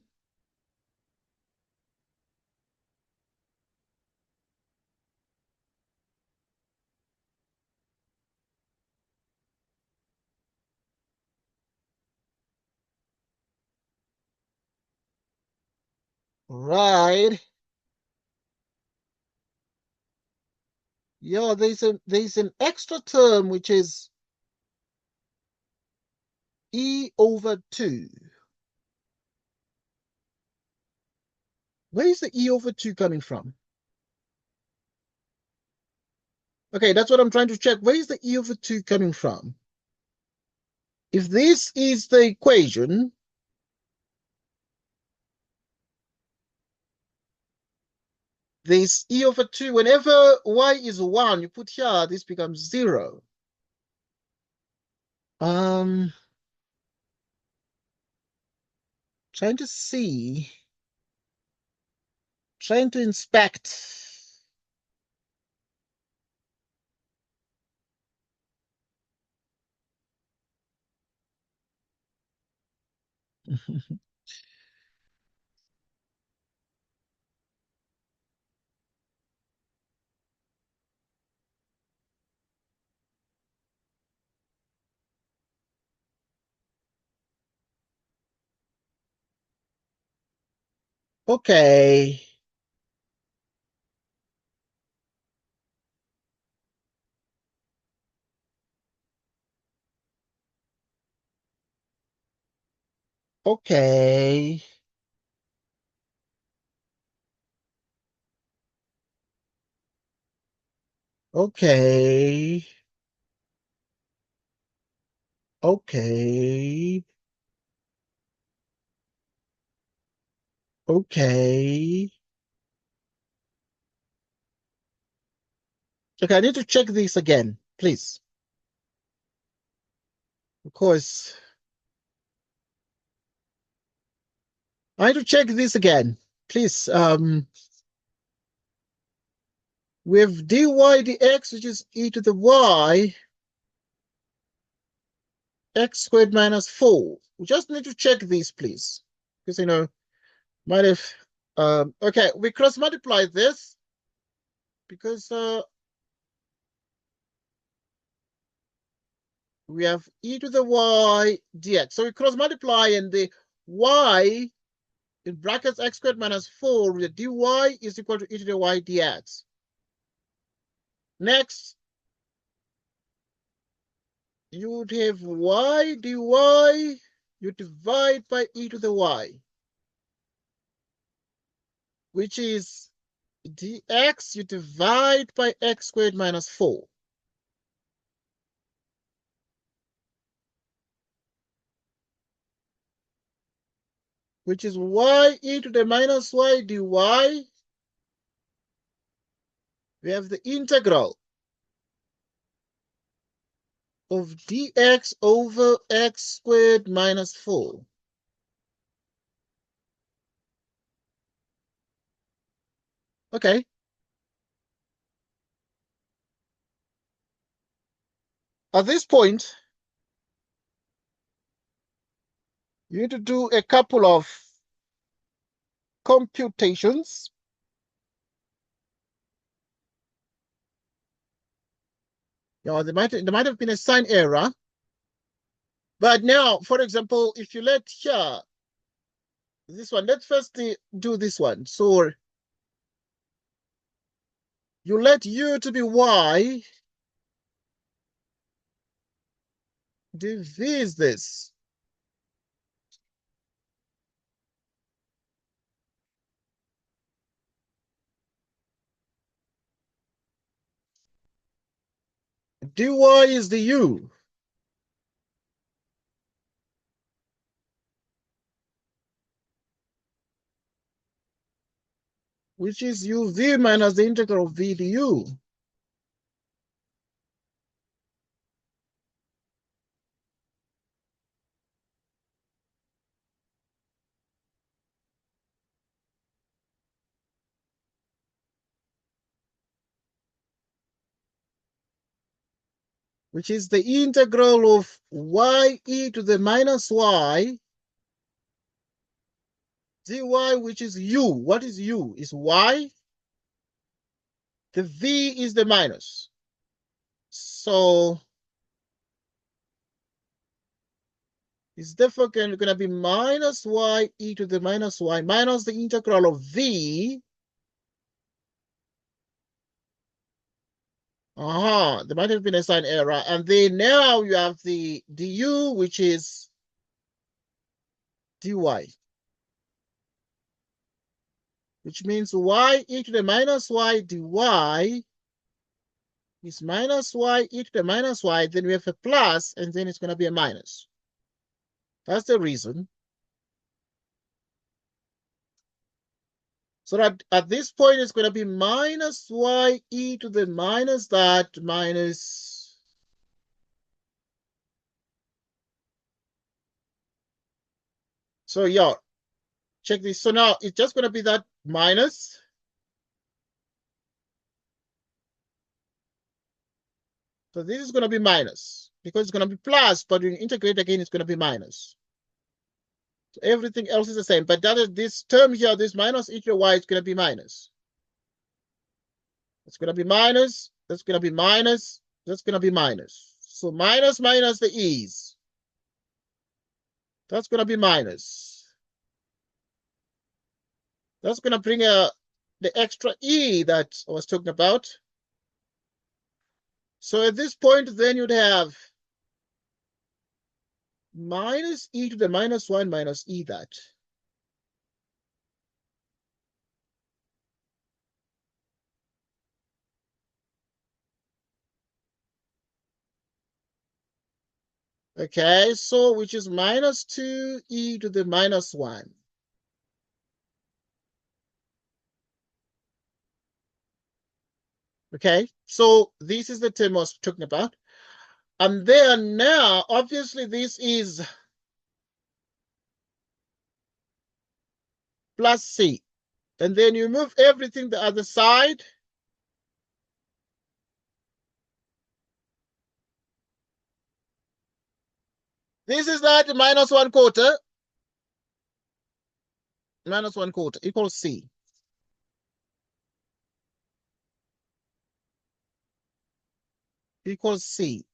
Right. Yeah, there's an extra term which is e over 2. Where is the e over 2 coming from? Okay, that's what I'm trying to check. Where is the e over 2 coming from? If this is the equation, this e over 2, whenever y is 1, you put here, this becomes 0. Um, trying to see, trying to inspect. Okay. Okay. Okay. Okay. Okay. Okay, I need to check this again, please. Of course, I need to check this again, please. We have dy dx, which is e to the y, x squared minus 4. We just need to check this, please. Because, might have, okay, we cross multiply this because we have e to the y dx. So we cross multiply and the y in brackets x squared minus 4, the dy is equal to e to the y dx. Next, you would have y dy, you divide by e to the y, which is dx, you divide by x squared minus 4. Which is y e to the minus y dy. We have the integral of dx over x squared minus 4. Okay. At this point, you need to do a couple of computations. There might have been a sign error. But now, for example, if you let here, this one, let's first do this one. So you let u to be y, divide this. dy is the u. Which is uv minus the integral of v du. Which is the integral of y e to the minus y dy, which is u. What is u? Is y. The v is the minus. So is therefore going to be minus y e to the minus y minus the integral of v. There might have been a sign error. And then now you have the du, which is dy, which means y e to the minus y dy is minus y e to the minus y. Then we have a plus, and then it's going to be a minus. That's the reason. So that at this point, it's going to be minus y e to the minus that minus. So yeah, check this. So now it's just going to be that minus. So this is going to be minus because it's going to be plus, but when you integrate again, it's going to be minus. So everything else is the same, but that is this term here, this minus e to the y, is going to be minus. It's going to be minus. That's going to be minus. That's going to be minus. So minus minus the e's. That's going to be minus. That's going to bring the extra e that I was talking about. So at this point, then you'd have minus e to the minus 1 minus e that. Okay, so which is minus 2e to the minus 1. Okay, so this is the term I was talking about. And then now, obviously, this is plus c. And then you move everything the other side. This is that minus 1/4. Minus 1/4 equals c. Equals c.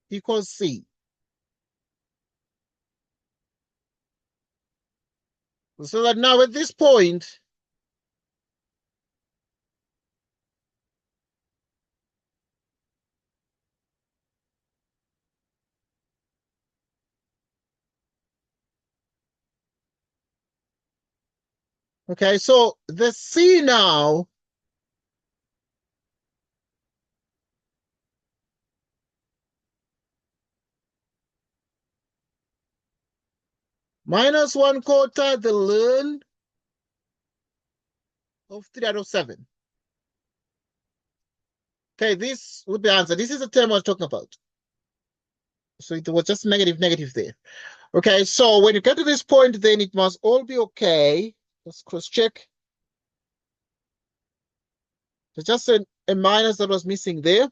Equals c. So that now at this point, okay, so the c now minus 1/4 the ln of 3 out of 7. Okay, this would be answer. This is the term I was talking about. So it was just negative there. Okay, so when you get to this point, then it must all be okay. Let's cross check. There's just a minus that was missing there.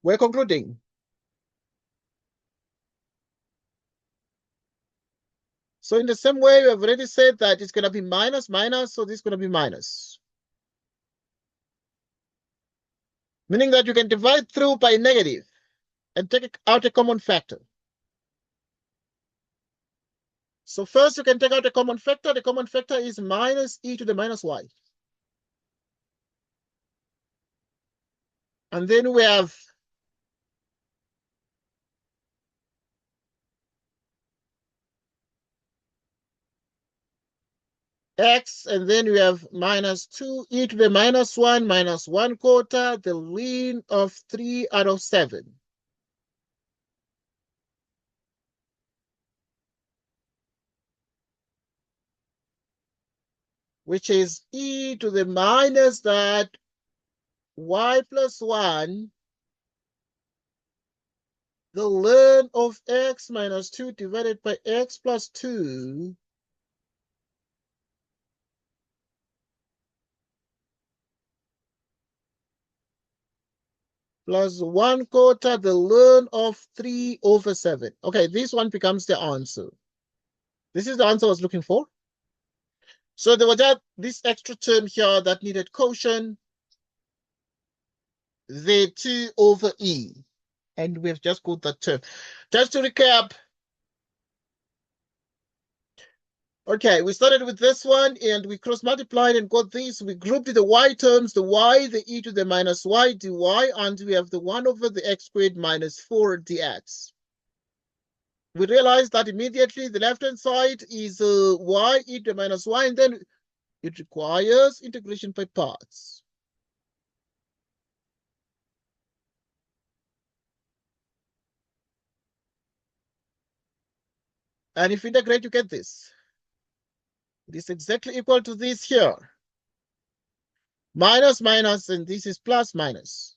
We're concluding. So in the same way, we have already said that it's going to be minus, minus, so this is going to be minus. Meaning that you can divide through by negative and take out a common factor. So first you can take out a common factor. The common factor is minus e to the minus y. And then we have x, and then we have minus 2e to the minus 1 minus 1/4, the ln of 3 out of 7. Which is e to the minus that y plus 1, the ln of x minus 2 divided by x plus 2 plus 1/4 the ln of 3 over 7. Okay, this one becomes the answer. This is the answer I was looking for. So there was just this extra term here that needed quotient. the 2 over e. And we have just got that term. Just to recap, okay, we started with this one and we cross-multiplied and got this. We grouped the y terms, the y, the e to the minus y dy, and we have the 1 over the x squared minus 4 dx. We realized that immediately the left-hand side is y e to the minus y, and then it requires integration by parts. And if you integrate, you get this. It is exactly equal to this here. Minus, minus, and this is plus, minus.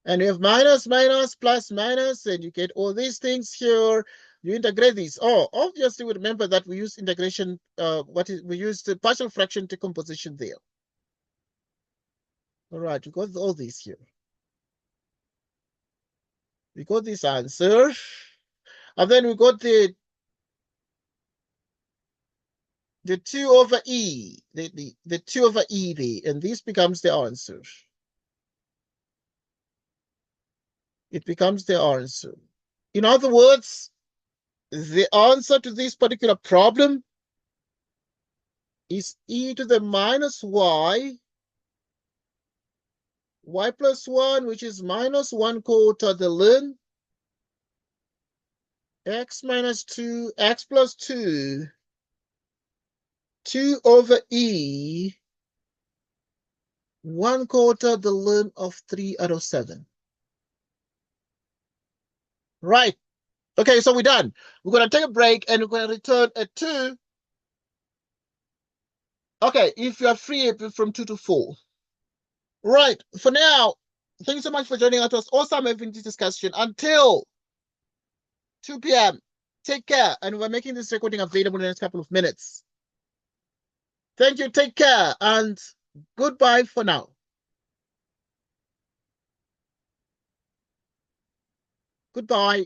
And you have minus, minus, plus, minus, and you get all these things here. You integrate these. Oh, obviously, we remember that we use integration. We use the partial fraction decomposition there. All right, we got all these here. We got this answer. And then we got the 2 over e, the 2 over e there, and this becomes the answer. It becomes the answer. In other words, the answer to this particular problem is e to the minus y plus 1, which is minus 1/4 the ln x minus 2, x plus 2, 2 over e, 1/4 the ln of 3 out of 7. Right. Okay, so we're done. We're going to take a break and we're going to return at 2. Okay, if you are free from 2 to 4. Right, for now, thank you so much for joining us. It was awesome having this discussion. Until 2 p.m., take care. And we're making this recording available in the next couple of minutes. Thank you, take care, and goodbye for now. Goodbye.